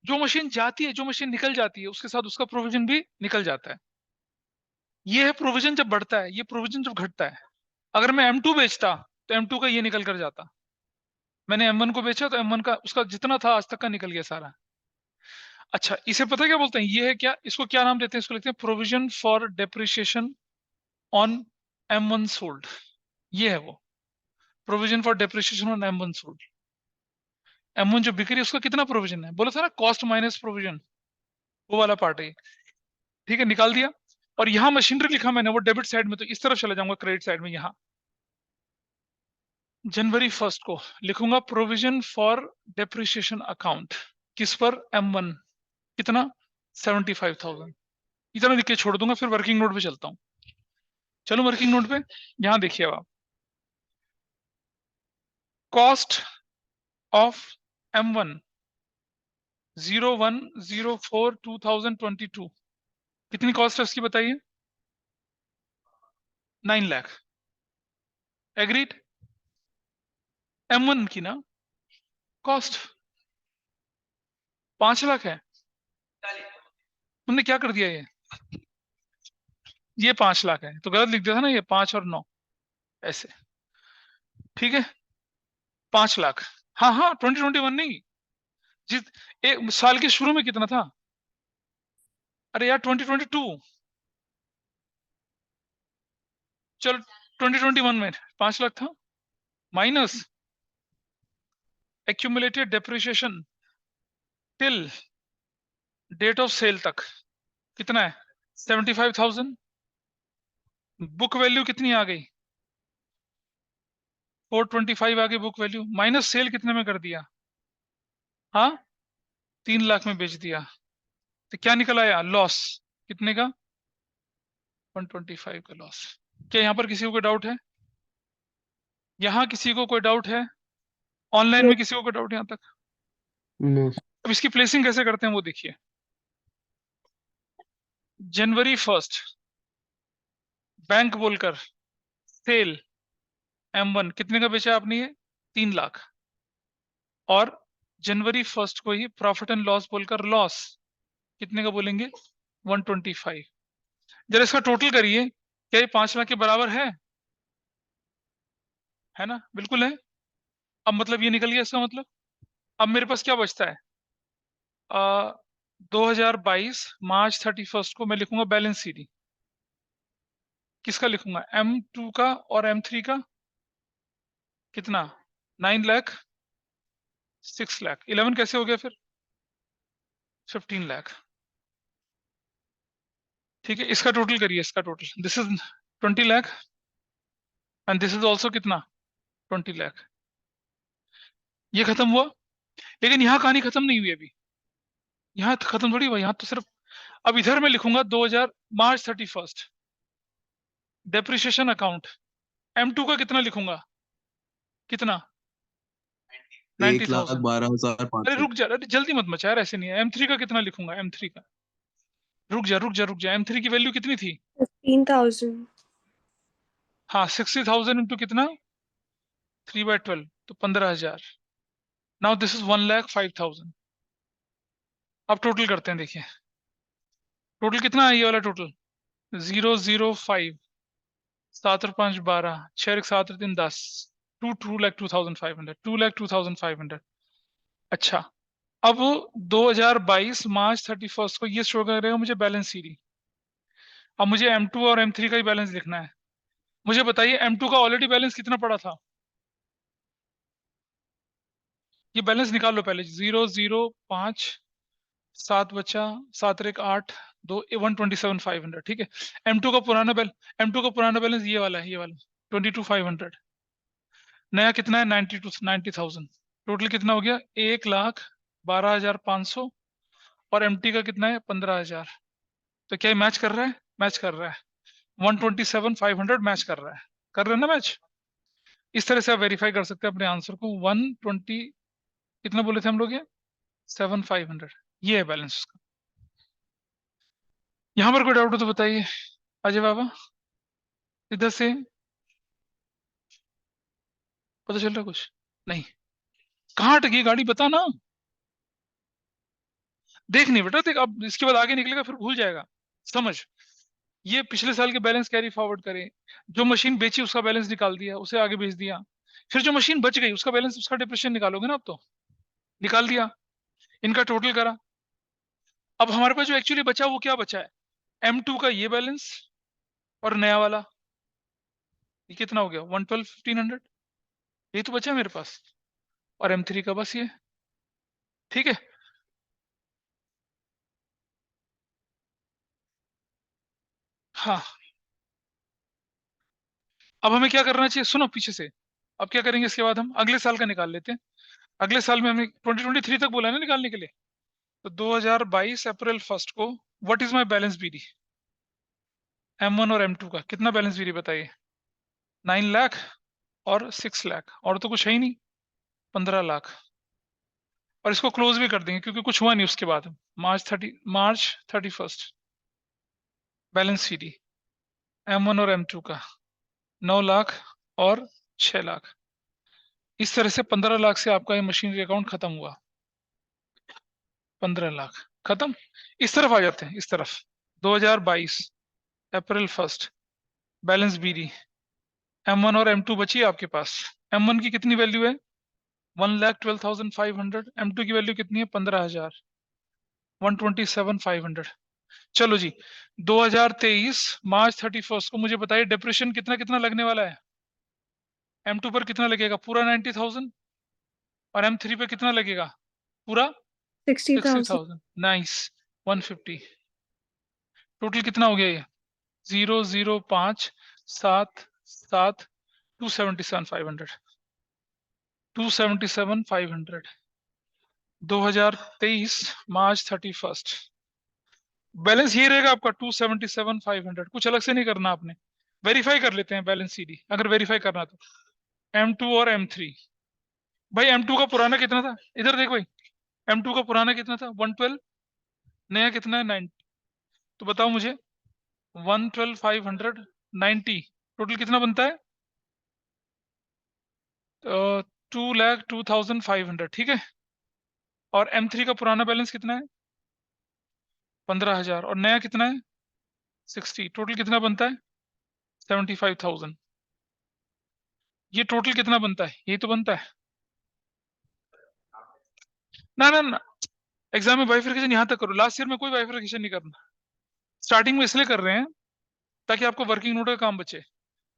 जो मशीन जाती है, जो मशीन निकल जाती है, उसके साथ उसका प्रोविजन भी निकल जाता है। ये है प्रोविजन जब बढ़ता है, ये प्रोविजन जब घटता है। अगर मैं M2 बेचता तो M2 का ये निकल कर जाता, मैंने M1 को बेचा तो M1 का उसका जितना था आज तक का निकल गया सारा। अच्छा, इसे पता क्या बोलते हैं? ये है क्या, इसको क्या नाम देते हैं? इसको लिखते हैं provision for depreciation on M1 sold. ये है वो provision for depreciation on M1 sold. M1 जो बिक्री है उसका कितना प्रोविजन है? बोला था ना, कॉस्ट माइनस प्रोविजन, वो वाला पार्ट है। ठीक है, निकाल दिया। और यहाँ मशीनरी लिखा मैंने, वो डेबिट साइड में, तो इस तरफ चला जाऊंगा क्रेडिट साइड में। यहाँ जनवरी 1 को लिखूंगा प्रोविजन फॉर डेप्रिसिएशन अकाउंट, किस पर? M1। कितना? 75,000। इतना लिख के छोड़ दूंगा, फिर वर्किंग नोट पे चलता हूँ। चलो वर्किंग नोट पे, यहाँ देखिए अब आप, कॉस्ट ऑफ M1 01/04/2022, कितनी कॉस्ट है उसकी बताइए? 9 लाख। एग्रीड? M1 की ना कॉस्ट 5 लाख है। तुमने क्या कर दिया? ये 5 लाख है तो गलत लिख दिया था ना, ये 5 और 9 ऐसे। ठीक है, 5 लाख। हाँ हाँ, 2021 नहीं, जिस एक साल के शुरू में कितना था? अरे यार 2022, चलो 2021 में 5 लाख था, minus accumulated depreciation till date of sale तक कितना है? 75,000। बुक वैल्यू कितनी आ गई? 425 आ गई बुक वैल्यू, माइनस सेल कितने में कर दिया? हाँ, 3 लाख में बेच दिया, तो क्या निकल आया? लॉस। कितने का? 125 का लॉस। क्या यहाँ पर किसी को कोई डाउट है? यहाँ किसी को कोई डाउट है? Online no. में किसी को कोई डाउट यहाँ तक? नो। अब इसकी प्लेसिंग कैसे करते हैं वो देखिए। जनवरी 1 बैंक बोलकर सेल M1 कितने का बेचा आपने? ये 3 लाख। और जनवरी 1 को ही प्रॉफिट एंड लॉस बोलकर लॉस कितने का बोलेंगे? 125। जरा इसका टोटल करिए, क्या ये 5 लाख के बराबर है ना? बिल्कुल है। अब मतलब ये निकल गया इसका मतलब। अब मेरे पास क्या बचता है? 2022 मार्च 31 को मैं लिखूंगा बैलेंस सीडी। किसका लिखूंगा? M2 का और M3 का। कितना? 9 लाख, 6 लाख, 11 कैसे हो गया फिर? 15 लाख। ठीक है, इसका टोटल करिए, इसका total, this is 20 lakh and this is also कितना? 20 लाख। ये खत्म हुआ, लेकिन यहाँ कहानी खत्म नहीं हुई अभी। यहाँ तो खत्म थोड़ी हुआ, यहाँ तो सिर्फ अब इधर मैं लिखूंगा 2000 मार्च 31 डेप्रिसिएशन अकाउंट। M2 का कितना लिखूंगा, कितना? 90,000। 1,12,500। अरे रुक जा, अरे जल्दी मत मचा यार, ऐसे नहीं है। M3 का कितना लिखूंगा, M3 का? रुक जा। M3 की वैल्यू कितनी थी? 15,000। हाँ, 60,000 इंटू कितना, 3/12, तो 15,000। Now this is 1,05,000। अब टोटल करते हैं, देखिए टोटल कितना है ये वाला टोटल। 005, 7 और 5 12, 6 और 7 और 3 10, 2,02,500, 2,02,500। अच्छा, अब 2022 मार्च 31 को ये शो करेगा मुझे बैलेंस सीडी। अब मुझे M2 और M3 का ही बैलेंस लिखना है। मुझे बताइए M2 का ऑलरेडी बैलेंस कितना पड़ा था, ये बैलेंस निकाल लो पहले। 0,05, 7 बचा, 7 और 1 8, 2 127,500, ठीक है। M2 का पुराना बैलेंस ये वाला है, ये वाला 22,500। नया कितना है, 90,000। टोटल कितना हो गया, 1,12,500। और MT का कितना है, 15,000। तो क्या मैच कर रहा है? मैच कर रहा है। 127,500 मैच कर रहा है। कर रहे हैं ना मैच? इस तरह से आप वेरीफाई कर सकते हैं अपने आंसर को। 120 कितना बोले थे हम लोग, ये 7,500, ये है बैलेंस उसका। यहाँ पर कोई डाउट हो तो बताइए अजय बाबा, इधर से पता चल रहा कुछ? नहीं, कहाँ अटकी गाड़ी, बता ना। देख नहीं बेटा, देख, अब इसके बाद आगे निकलेगा फिर भूल जाएगा। समझ, ये पिछले साल के बैलेंस कैरी फॉरवर्ड करें। जो मशीन बेची उसका बैलेंस निकाल दिया, उसे आगे भेज दिया। फिर जो मशीन बच गई उसका बैलेंस, उसका डिप्रेशन निकालोगे ना, अब तो निकाल दिया। इनका टोटल करा। अब हमारे पास जो एक्चुअली बचा वो क्या बचा है, M2 का ये बैलेंस और नया वाला, ये कितना हो गया, 112,1,500, ये तो बचा है मेरे पास। और M3 का बस ये, ठीक है। हाँ, अब हमें क्या करना चाहिए, सुनो पीछे से। अब क्या करेंगे, इसके बाद हम अगले साल का निकाल लेते हैं। अगले साल में हमें 2023 तक बोला है ना निकालने के लिए। तो 2022 अप्रैल 1 को what is my balance BD, M1 और M2 का कितना बैलेंस बीडी बताइए। 9 लाख और 6 लाख, और तो कुछ है ही नहीं, 15 लाख। और इसको क्लोज भी कर देंगे क्योंकि कुछ हुआ नहीं उसके बाद। मार्च 31 बैलेंस सीडी M1 और M2 का 9 लाख और 6 लाख। इस तरह से 15 लाख से आपका ये मशीनरी अकाउंट खत्म हुआ। 15 लाख खत्म। इस तरफ आ जाते हैं, इस तरफ। 2022 अप्रैल 1 बैलेंस बीडी, M1 और M2 बची है आपके पास। M1 की कितनी वैल्यू है, 1,12,500। M2 की वैल्यू कितनी है, 15,000, 127,500। चलो जी, 2023 मार्च 31 को मुझे बताइए डिप्रेशन कितना कितना लगने वाला है। M2 पर कितना लगेगा, पूरा 90,000। और M3 पे कितना लगेगा, पूरा 60,000। 60,000। नाइस, 150। टोटल कितना हो गया ये, 0,0,5,7,7, 277,500, 277,500। 2023 मार्च 31 बैलेंस ये रहेगा आपका 277,500। कुछ अलग से नहीं करना आपने। वेरीफाई कर लेते हैं बैलेंस सीडी, अगर वेरीफाई करना तो। M2 और M3, भाई M2 का पुराना कितना था, इधर देख भाई। M2 का पुराना कितना था, 112। नया कितना है, 9। तो बताओ मुझे, 112,500, 90, टोटल कितना बनता है, 2,02,500, ठीक है। और M3 का पुराना बैलेंस कितना है, 15,000। और नया कितना है, 60। टोटल कितना बनता है, 75,000। ये टोटल कितना बनता है, ये तो बनता है ना ना ना। एग्जाम में बाइफरकेशन यहाँ तक करो, लास्ट ईयर में कोई बाइफरकेशन नहीं करना। स्टार्टिंग में इसलिए कर रहे हैं ताकि आपको वर्किंग नोट का काम बचे।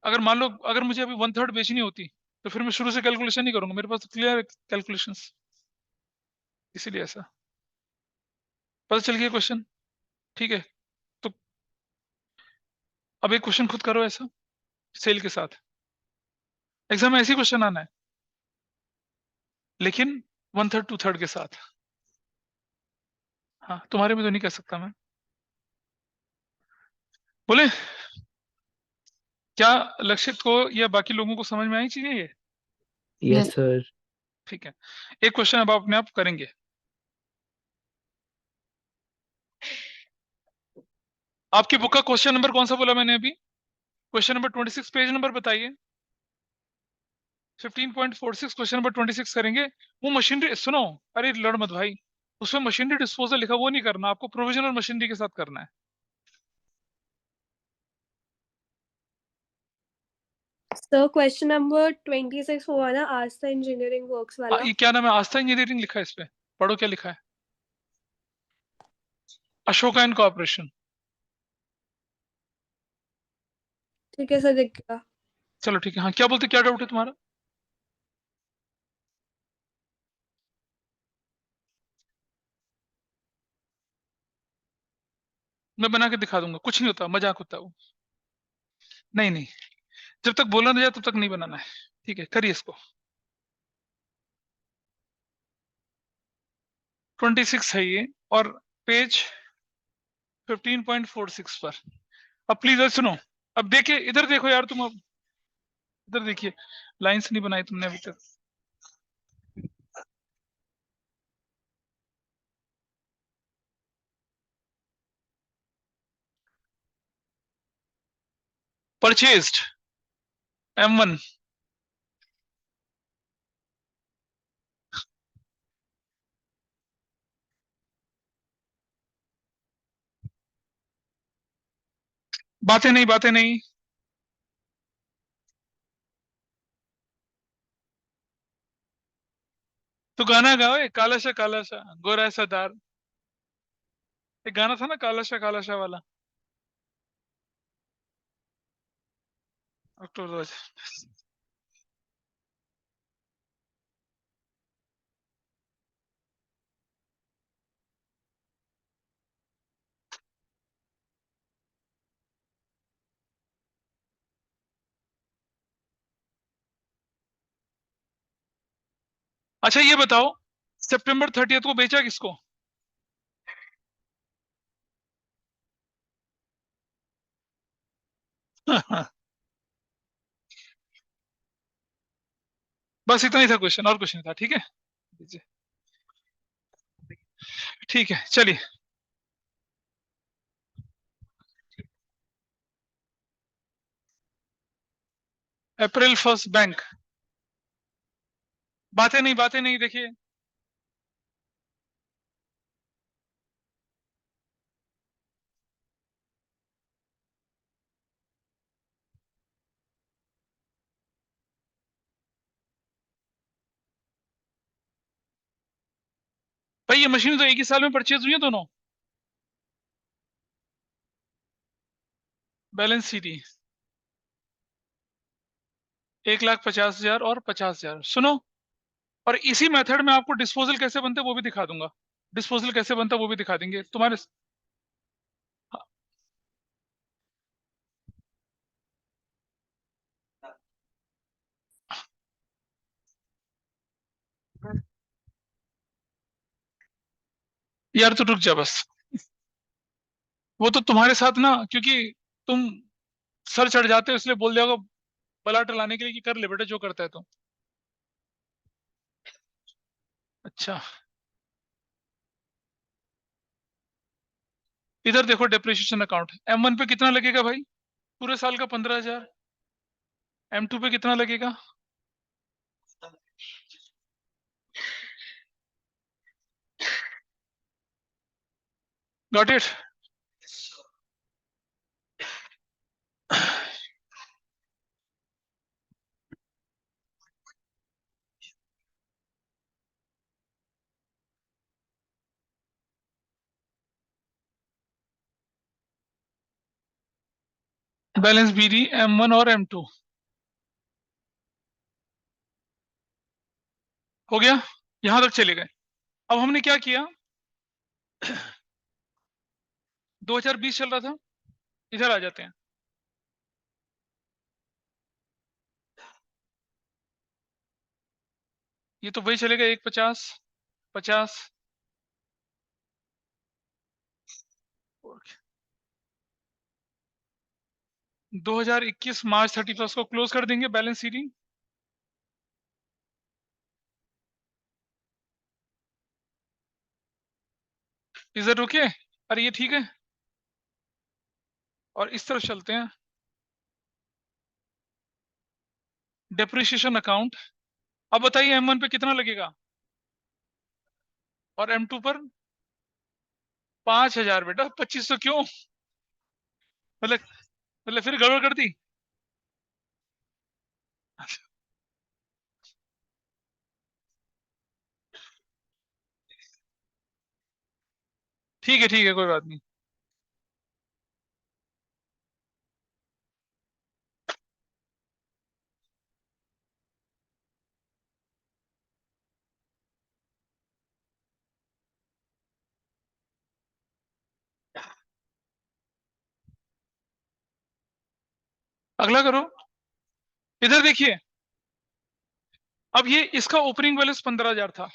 अगर मान लो अगर मुझे अभी 1/3 बेचनी होती तो फिर मैं शुरू से कैलकुलेशन नहीं करूंगा, मेरे पास तो क्लियर कैलकुलेशंस, इसीलिए ऐसा। पता चल गया क्वेश्चन, ठीक है। तो अब एक क्वेश्चन खुद करो ऐसा, सेल के साथ। एग्जाम में ऐसी क्वेश्चन आना है, लेकिन 1/3 2/3 के साथ। हाँ, तुम्हारे में तो नहीं कह सकता मैं। बोले क्या लक्षित को या बाकी लोगों को समझ में आई चीजें ये? Yes sir. ठीक है, एक क्वेश्चन अब आप अपने आप करेंगे। आपकी बुक का क्वेश्चन नंबर कौन सा बोला मैंने अभी? क्वेश्चन नंबर 26, पेज नंबर बताइए। 15.46 क्वेश्चन नंबर 26 करेंगे। वो मशीनरी सुनो, अरे लड़ मत भाई, उसमें मशीनरी डिस्पोजल लिखा वो नहीं करना, आपको प्रोविजनल मशीनरी के साथ करना है। सर क्वेश्चन नंबर 26 हुआ ना, आस्था इंजीनियरिंग वर्क्स वाला। ये क्या नाम है? आस्था इंजीनियरिंग लिखा है इस पे, पढ़ो क्या लिखा है। Ashoka and corporation. ठीक है सर, दिख गया। चलो ठीक है, हाँ क्या बोलते, क्या डाउट है तुम्हारा? मैं बना के दिखा दूंगा, कुछ नहीं होता, मजाक होता है वो। नहीं नहीं, जब तक बोला ना जाए तब तक नहीं बनाना है। ठीक है, करिए इसको। 26 है ये, और पेज 15.46 पर। अब प्लीज सुनो, अब देखिए इधर देखो यार तुम, अब इधर देखिए, लाइंस नहीं बनाई तुमने अभी तक। Purchased M1। बातें नहीं, बातें नहीं। तो गाना गाओ, काला सा गोरा सा दार। एक गाना था ना, काला सा वाला, अक्टूबर। अच्छा ये बताओ, सितंबर 30 को बेचा किसको? बस इतना ही था क्वेश्चन, और कुछ नहीं था। ठीक है, ठीक है चलिए। अप्रैल 1 बैंक। बातें नहीं, बातें नहीं, देखिए। भाई ये मशीन तो एक ही साल में परचेज हुई है दोनों। बैलेंस सीटी 1,50,000 और 50,000। सुनो, और इसी मेथड में आपको डिस्पोजल कैसे बनते हैं वो भी दिखा दूंगा। डिस्पोजल कैसे बनता है वो भी दिखा देंगे तुम्हारे। यार तो रुक जा बस, वो तो तुम्हारे साथ ना, क्योंकि तुम सर चढ़ जाते हो इसलिए बोल दिया होगा बला टलाने के लिए कि कर ले बेटा जो करता है तो। अच्छा, इधर देखो डेप्रिसिएशन अकाउंट, M1 पे कितना लगेगा भाई? पूरे साल का 15,000। M2 पे कितना लगेगा? Got it. Balance BD M1 और M2 हो गया, यहां तक चले गए। अब हमने क्या किया, 2020 चल रहा था, इधर आ जाते हैं। ये तो वही चलेगा, 1,50, 50, 2021 मार्च 31 को क्लोज कर देंगे balance sheet. Is it okay? अरे ये ठीक है। और इस तरफ चलते हैं, डेप्रिसिएशन अकाउंट। अब बताइए M1 पे कितना लगेगा और M2 पर 5,000। बेटा 2500 क्यों? मतलब फिर गड़बड़ कर दी। ठीक है कोई बात नहीं। अगला करो। इधर देखिए, अब ये इसका ओपनिंग बैलेंस 15,000 था,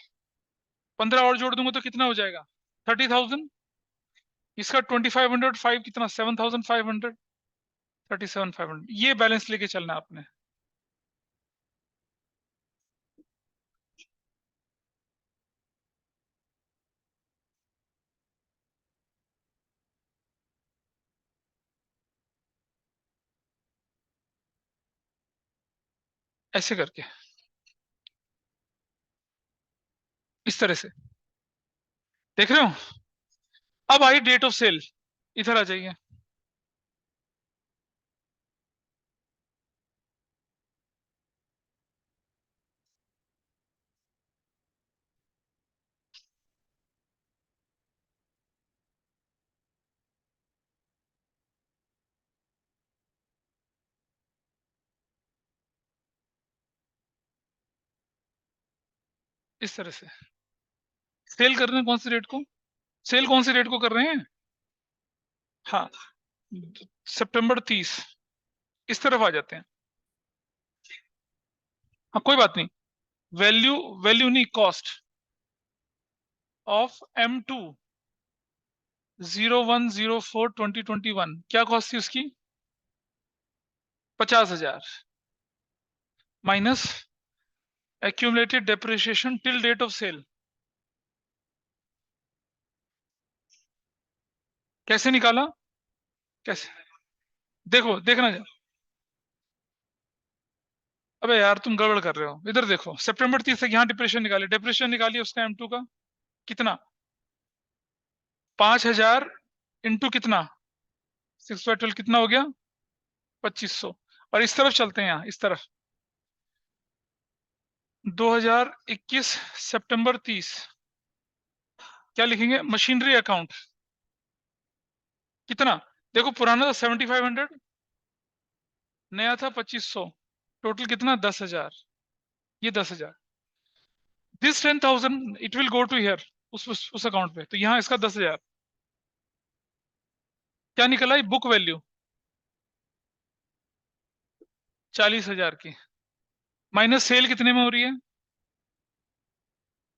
15 और जोड़ दूंगा तो कितना हो जाएगा? 30,000। इसका 2500 5 कितना? 7,500। 37,500। ये बैलेंस लेके चलना आपने। ऐसे करके, इस तरह से देख रहे हो। अब आई डेट ऑफ सेल, इधर आ जाइए। इस तरह से सेल कर रहे हैं, कौन सी रेट को? सेल कौन सी रेट को कर रहे हैं? हाँ, सितंबर 30। इस तरफ आ जाते हैं। हाँ कोई बात नहीं। वैल्यू, वैल्यू नहीं, कॉस्ट ऑफ M2 01/04/2021। क्या कॉस्ट थी उसकी? 50,000 minus accumulated depreciation till date of sale. कैसे निकाला? कैसे? देखो, देखना। अबे यार तुम गड़बड़ कर रहे हो। इधर देखो, सितंबर 30 तक यहाँ डिप्रेशन निकाले, डिप्रेशन निकालिए उसका M2 का कितना? 5,000 इंटू कितना? 6/12 कितना हो गया? 2,500। और इस तरफ चलते हैं, यहाँ इस तरफ 2021 सितंबर 30। क्या लिखेंगे? मशीनरी अकाउंट कितना? देखो पुराना था 7,500, नया था 2,500। टोटल कितना? 10,000। ये 10,000। This 10,000 it will go to here, उस अकाउंट पे। तो यहाँ इसका 10,000 क्या निकला? बुक वैल्यू 40,000 की, माइनस सेल कितने में हो रही है?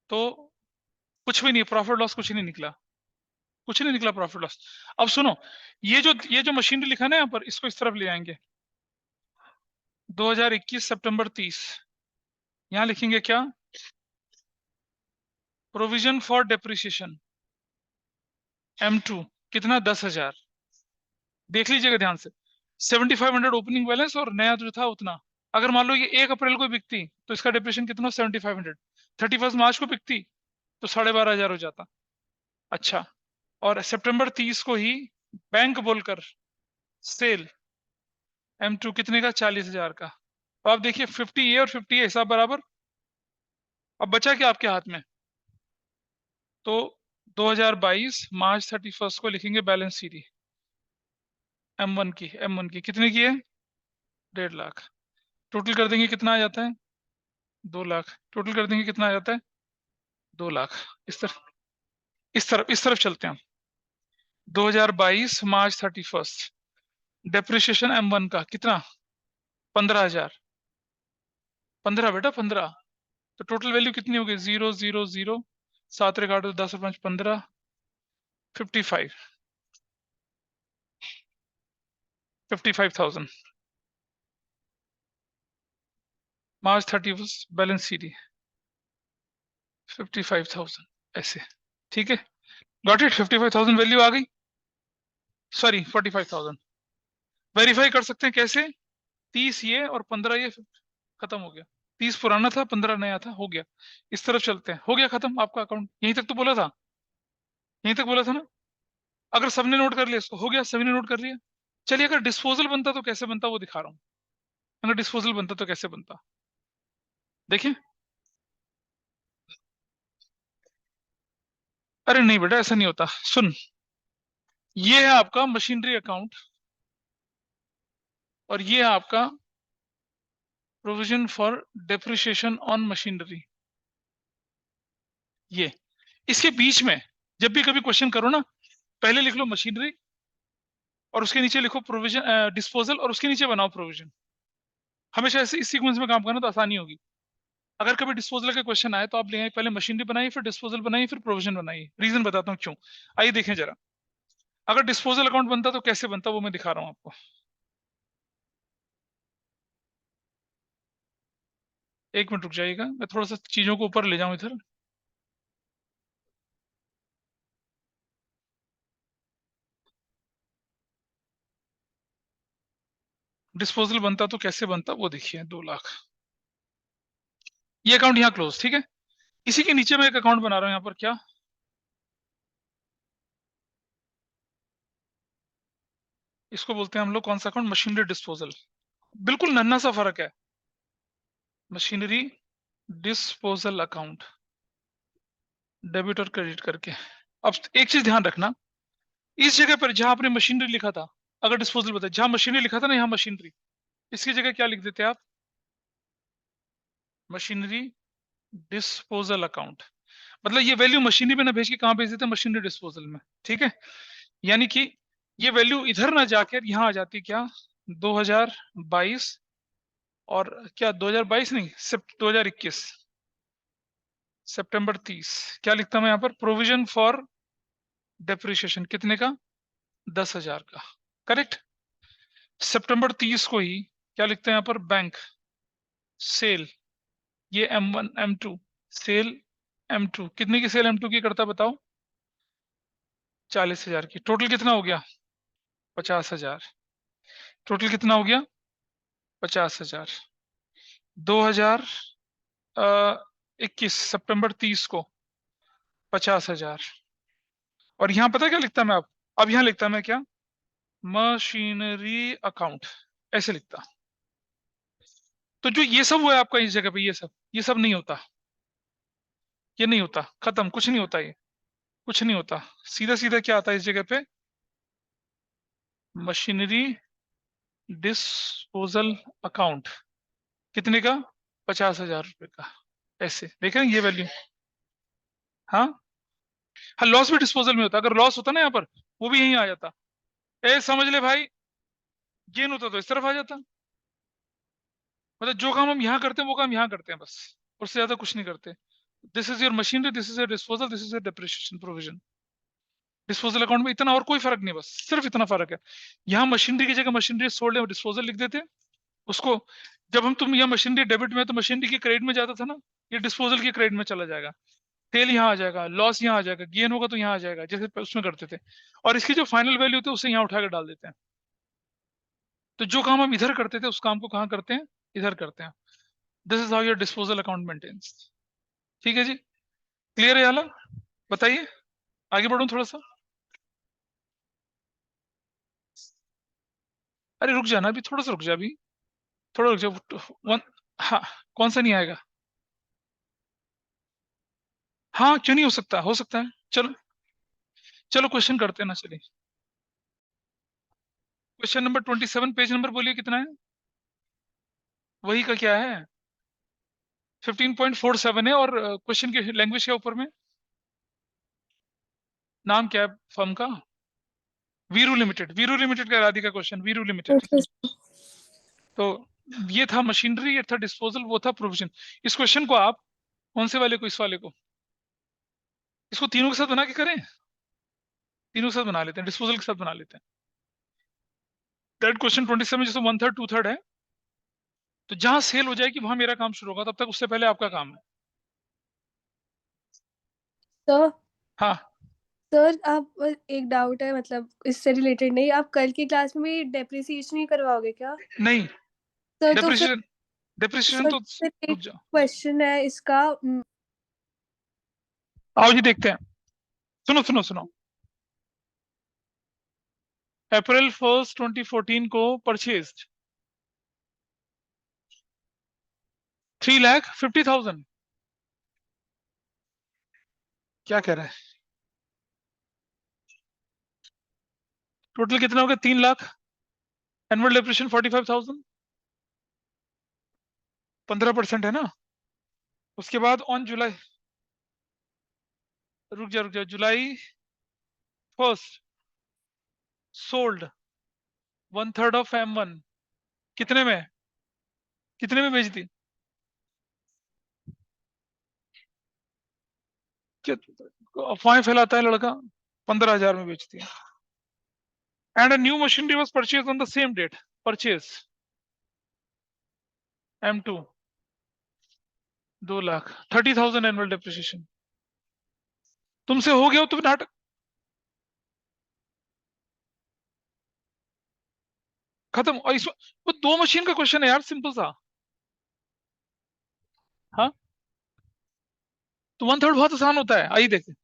तो कुछ भी नहीं, प्रॉफिट लॉस कुछ नहीं निकला, कुछ नहीं निकला प्रॉफिट लॉस। अब सुनो, ये जो मशीनरी लिखा ना यहाँ पर, इसको इस तरफ ले आएंगे। 2021 सितंबर 30, यहाँ लिखेंगे क्या? प्रोविजन फॉर डेप्रिसिएशन M2 कितना? 10,000। देख लीजिएगा ध्यान से, 7,500 ओपनिंग बैलेंस और नया जो था उतना। अगर मान लो ये 1 अप्रैल को बिकती तो इसका डेप्रिसिएशन कितना? 7,500। 31 मार्च को बिकती तो 12,500 हो जाता। अच्छा, और सितंबर 30 को ही बैंक बोलकर सेल M2 कितने का? 40,000 का। तो आप देखिए 50 और 50 हिसाब बराबर। अब बचा क्या आपके हाथ में? तो 2022 मार्च 31 को लिखेंगे बैलेंस शीट। M1 की कितने की है? 1.5 लाख। टोटल कर देंगे कितना आ जाता है? 2 लाख। टोटल कर देंगे कितना आ जाता है? 2 लाख। इस तरफ चलते हैं। 2022 मार्च 31 डेप्रिसिएशन M1 का कितना? 15,000। 15 बेटा 15। तो टोटल वैल्यू कितनी होगी? 0 0 0 7 रे काटो, 10 और 5 15, 55। 55,000। मार्च 31 बैलेंस सीडी 55,000 ऐसे, ठीक है। Got it? 55,000 वैल्यू आ गई, सॉरी 45,000। वेरीफाई कर सकते हैं कैसे? 30 ये और 15 ये, खत्म हो गया। 30 पुराना था, 15 नया था, हो गया। इस तरफ चलते हैं, हो गया खत्म आपका अकाउंट। यहीं तक तो बोला था, यहीं तक बोला था ना। अगर सबने नोट कर लिया इसको, हो गया, सभी ने नोट कर लिया। चलिए अगर डिस्पोजल बनता तो कैसे बनता वो दिखा रहा हूं। अगर डिस्पोजल बनता तो कैसे बनता, देखिए। अरे नहीं बेटा, ऐसा नहीं होता, सुन। ये है आपका मशीनरी अकाउंट और ये है आपका provision for depreciation on machinery. ये इसके बीच में जब भी कभी क्वेश्चन करो ना, पहले लिख लो मशीनरी और उसके नीचे लिखो प्रोविजन डिस्पोजल और उसके नीचे बनाओ प्रोविजन। हमेशा ऐसे इस सीक्वेंस में काम करना तो आसानी होगी। अगर कभी डिस्पोजल का क्वेश्चन आए तो आप ले आए, पहले मशीनरी बनाइए, फिर डिस्पोजल बनाइए, फिर प्रोविजन बनाइए। रीजन बताता हूँ क्यों, आइए देखें जरा। अगर डिस्पोजल अकाउंट बनता तो कैसे बनता वो मैं दिखा रहा हूँ आपको। एक मिनट रुक जाइएगा, मैं थोड़ा सा चीजों को ऊपर ले जाऊं इधर। डिस्पोजल बनता तो कैसे बनता वो देखिए, 2 लाख। ये अकाउंट यहाँ क्लोज, ठीक है। इसी के नीचे मैं एक अकाउंट बना रहा हूँ यहाँ पर, क्या इसको बोलते हैं हम लोग, कौन सा अकाउंट? Machinery disposal. बिल्कुल नन्हा सा फर्क है, मशीनरी डिस्पोजल अकाउंट, डेबिट और क्रेडिट करके। अब एक चीज ध्यान रखना, इस जगह पर जहां आपने मशीनरी लिखा था, अगर डिस्पोजल बताया, जहां मशीनरी लिखा था ना, यहाँ मशीनरी, इसकी जगह क्या लिख देते आप? Machinery disposal account. मतलब ये वैल्यू मशीनरी में ना भेज के कहां भेज देते हैं? मशीनरी डिस्पोजल में, ठीक है। यानी कि ये वैल्यू इधर ना जाकर यहाँ आ जाती, क्या 2022 और क्या 2022 नहीं, सिर्फ 2021 सितंबर 30। क्या लिखता मैं यहाँ पर? प्रोविजन फॉर डेप्रिसिएशन, कितने का? 10,000 का, करेक्ट। सितंबर 30 को ही क्या लिखते हैं यहाँ पर? बैंक सेल, ये M1 M2 सेल, M2 कितने की सेल M2 की करता बताओ? 40,000 की। टोटल कितना हो गया? 50,000। टोटल कितना हो गया? 50,000। 2021 सितंबर 30 को 50,000। और यहाँ पता है क्या लिखता मैं? अब यहाँ लिखता मैं क्या? मशीनरी अकाउंट, ऐसे लिखता। तो जो ये सब हुआ है आपका इस जगह पे, ये सब नहीं होता, ये नहीं होता, खत्म, कुछ नहीं होता, ये कुछ नहीं होता। सीधा सीधा क्या आता है इस जगह पे? मशीनरी डिस्पोजल अकाउंट, कितने का? 50,000 रुपए का। ऐसे देखें ये वैल्यू। हाँ हाँ, लॉस भी डिस्पोजल में होता, अगर लॉस होता ना यहाँ पर, वो भी यहीं आ जाता। ए समझ ले भाई, गेन होता तो इस तरफ आ जाता। मतलब जो काम हम यहाँ करते हैं वो काम यहाँ करते हैं बस, उससे ज्यादा कुछ नहीं करते। This is your machinery, this is your disposal, this is your depreciation provision. Disposal account में इतना और कोई फर्क नहीं, बस सिर्फ इतना फर्क है। यहाँ मशीनरी की जगह मशीनरी सोल्ड है, डिस्पोजल लिख देते हैं उसको। जब हम तुम यहाँ मशीनरी डेबिट में है तो मशीनरी की क्रेडिट में जाता था ना, ये डिस्पोजल की क्रेडिट में चला जाएगा। सेल यहाँ आ जाएगा, लॉस यहाँ आ जाएगा, गेन होगा तो यहाँ आ जाएगा, जैसे उसमें करते थे। और इसकी जो फाइनल वैल्यू होती है उसे यहाँ उठा के डाल देते हैं। तो जो काम हम इधर करते थे उस काम को कहाँ करते हैं? इधर करते हैं। This is how your disposal account maintains. ठीक है जी, क्लियर है याला? बताइए, आगे बढ़ो थोड़ा सा। अरे रुक जाना अभी, थोड़ा सा रुक जा अभी, थोड़ा रुक जा। वन, हाँ, कौन सा नहीं आएगा? हाँ क्यों नहीं हो सकता है। चलो चलो क्वेश्चन करते हैं ना, चलिए। क्वेश्चन नंबर 27, पेज नंबर बोलिए कितना है? वही का क्या है? 15.47 है। और क्वेश्चन की लैंग्वेज क्या ऊपर में? नाम क्या है फर्म का? वीरू लिमिटेड। वीरू लिमिटेड का राधिका क्वेश्चन, वीरू लिमिटेड। तो ये था मशीनरी, ये था डिस्पोजल, वो था प्रोविजन। इस क्वेश्चन को आप कौन से वाले को, इस वाले को, इसको तीनों के साथ बना के करें, तीनों के साथ बना लेते हैं, डिस्पोजल के साथ बना लेते हैं। दैट क्वेश्चन 27 जैसे 1/3 2/3 है, तो जहां सेल हो जाएगी वहां मेरा काम शुरू होगा, तब तक उससे पहले आपका काम है। सर हाँ सर आप एक डाउट है, मतलब इससे रिलेटेड नहीं, आप कल की क्लास में भी डेप्रिसिएशन ही करवाओगे क्या? नहीं, सर तो फिर डेप्रिसिएशन तो एक रुक जाओ, क्वेश्चन है इसका। आओ जी देखते हैं। सुनो सुनो सुनो, अप्रैल 1 2014 को परचेज 3,50,000, क्या कह रहा है? टोटल कितना हो गया? 3 लाख। एनुअल डेप्रिसिएशन 45,000, 15% है ना। उसके बाद ऑन जुलाई, रुक जा, जुलाई 1 सोल्ड 1/3 ऑफ M1, कितने में, कितने में बेच दी? क्या अफवाहें फैलाता है लड़का, 15,000 में बेच दिया। And a new machinery was purchase on the same date, purchase M2 2 lakh, 30,000 annual depreciation. तुमसे हो गया हो तो नाटक खत्म। और इसमें वो 2 मशीन का क्वेश्चन है यार, सिंपल सा। हाँ, तो 1/3 बहुत आसान होता है, आइए देखते हैं।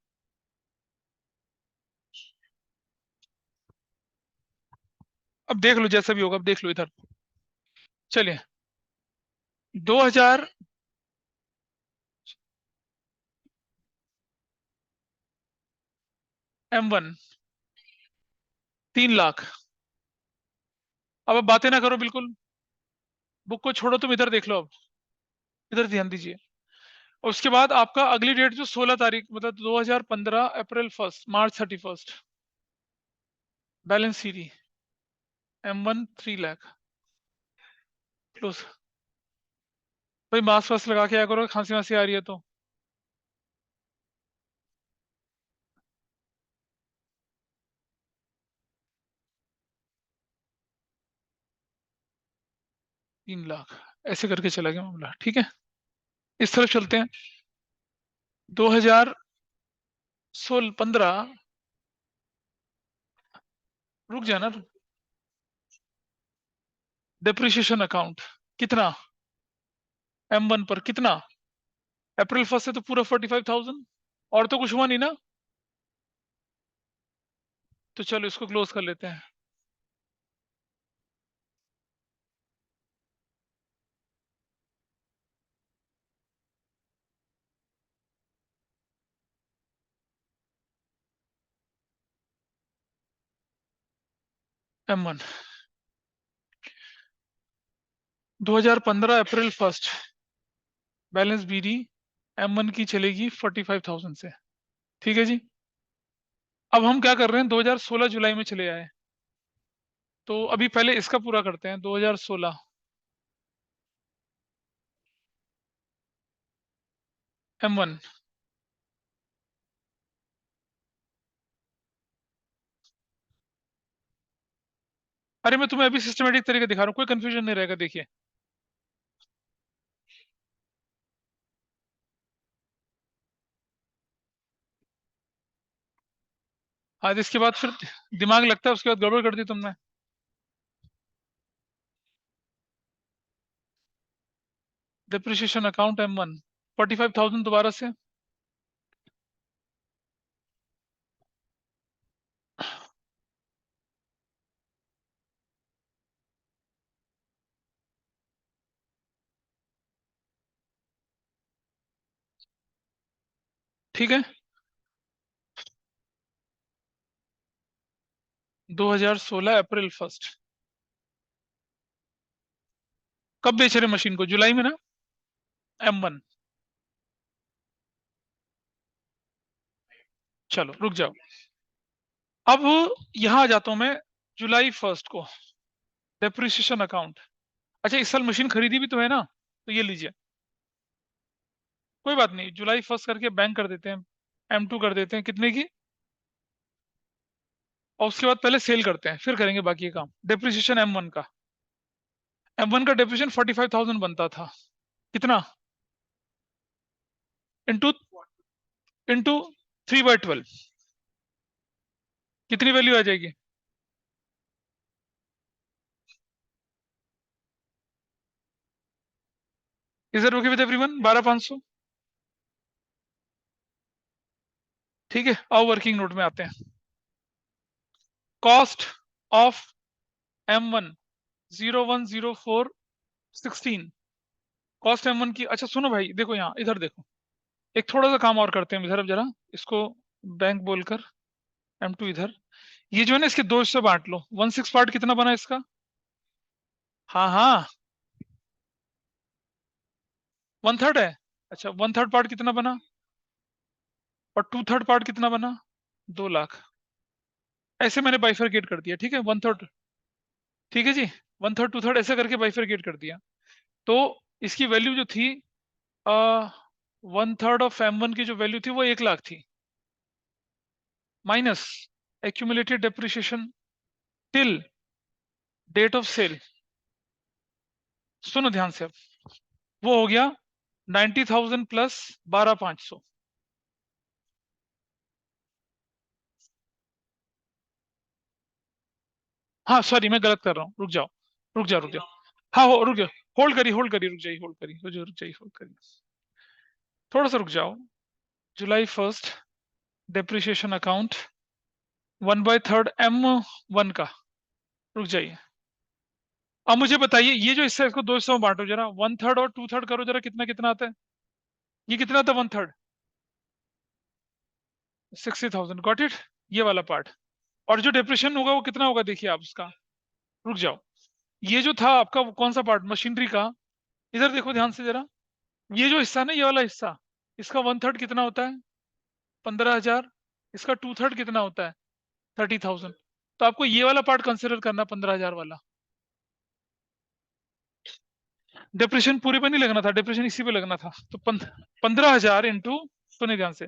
अब देख लो जैसा भी होगा, अब देख लो इधर। चलिए 2000 M1 3 लाख। अब बातें ना करो बिल्कुल, बुक को छोड़ो, तुम इधर देख लो, अब इधर ध्यान दीजिए। और उसके बाद आपका अगली डेट जो 16 तारीख, मतलब 2015 अप्रैल 1 मार्च 31, बैलेंस सीरी M1 3 लाख, क्लोज। भाई मास्क वास्क लगा के आया करो, खांसी वांसी आ रही है तो। तीन लाख ऐसे करके चला गया मामला, ठीक है। इस तरफ चलते हैं। 2015, रुक जाना, डेप्रिसिएशन अकाउंट कितना, M1 पर कितना? अप्रैल 1 से तो पूरा 45,000, और तो कुछ हुआ नहीं ना। तो चलो इसको क्लोज कर लेते हैं। M1 2015 अप्रैल 1, बैलेंस BD M1 की चलेगी 45,000 से, ठीक है जी। अब हम क्या कर रहे हैं, 2016 जुलाई में चले आए, तो अभी पहले इसका पूरा करते हैं। 2016 M1, अरे मैं तुम्हें अभी सिस्टमेटिक तरीके दिखा रहा हूँ, कोई कंफ्यूजन नहीं रहेगा, देखिए। आज इसके बाद फिर दिमाग लगता है, उसके बाद गड़बड़ कर दी तुमने। डिप्रिसिएशन अकाउंट M1 45,000 दोबारा से, ठीक है। 2016 अप्रैल 1, कब बेच रहे मशीन को? जुलाई में ना, M1। चलो रुक जाओ, अब यहां आ जाता हूं मैं, जुलाई 1 को डेप्रिसिएशन अकाउंट। अच्छा इस साल मशीन खरीदी भी तो है ना, तो ये लीजिए, कोई बात नहीं, जुलाई 1 करके बैंक कर देते हैं, M2 कर देते हैं, कितने की? और उसके बाद पहले सेल करते हैं, फिर करेंगे बाकी ये काम। डेप्रिसिएशन M1 का, M1 का डेप्रिसिएशन 45,000 बनता था, कितना इंटू इंटू 3/12, कितनी वैल्यू आ जाएगी? Is it okay with everyone? 12,500। ठीक है, आओ वर्किंग नोट में आते हैं। Cost of M1 010416, cost M1 की। अच्छा सुनो भाई, देखो यहाँ इधर देखो, एक थोड़ा सा काम और करते हैं इधर। अब जरा इसको बैंक बोलकर M2 इधर, ये जो है ना इसके दो हिस्से बांट लो। 1/6 पार्ट कितना बना इसका? हाँ हाँ, 1/3 है। अच्छा 1/3 पार्ट कितना बना? और 2/3 पार्ट कितना बना? 2 लाख। ऐसे मैंने बाइफरकेट कर दिया, ठीक है, 1/3। ठीक है जी, 1/3 2/3 ऐसे करके बाइफरकेट कर दिया। तो इसकी वैल्यू जो थी, 1/3 ऑफ M1 की जो वैल्यू थी वो 1 लाख थी, minus accumulated depreciation till date of sale. सुनो ध्यान से, अब वो हो गया 90,000 प्लस 12,500। हाँ सॉरी, मैं गलत कर रहा हूँ, रुक जाओ रुक जाओ रुक जाओ। हाँ हो, रुक जाओ, होल्ड करिए, रुक जाइए, होल्ड करिए, रुक जाइए, होल्ड करिए, थोड़ा सा रुक जाओ। July 1 डेप्रिसिएशन अकाउंट 1/3 M1 का, रुक जाइए। अब मुझे बताइए, ये जो हिस्सा है इसको दो हिस्सों में बांटो जरा, 1/3 और 2/3 करो जरा, कितना कितना आता है? ये कितना आता है 1/3? 60,000, गॉट इट, ये वाला पार्ट। और जो डेप्रिसिएशन होगा वो कितना होगा देखिए आप उसका। रुक जाओ, ये जो था आपका वो कौन सा पार्ट, मशीनरी का, इधर देखो ध्यान से जरा। ये जो हिस्सा ना, ये वाला हिस्सा, इसका 1/3 कितना होता है? 15,000। इसका 2/3 कितना होता है? 30,000। तो आपको ये वाला पार्ट कंसिडर करना, 15,000 वाला। डिप्रेशन पूरे पे नहीं लगना था, डिप्रेशन इसी पे लगना था। तो 15,000 इंटू, सुनिए ध्यान से,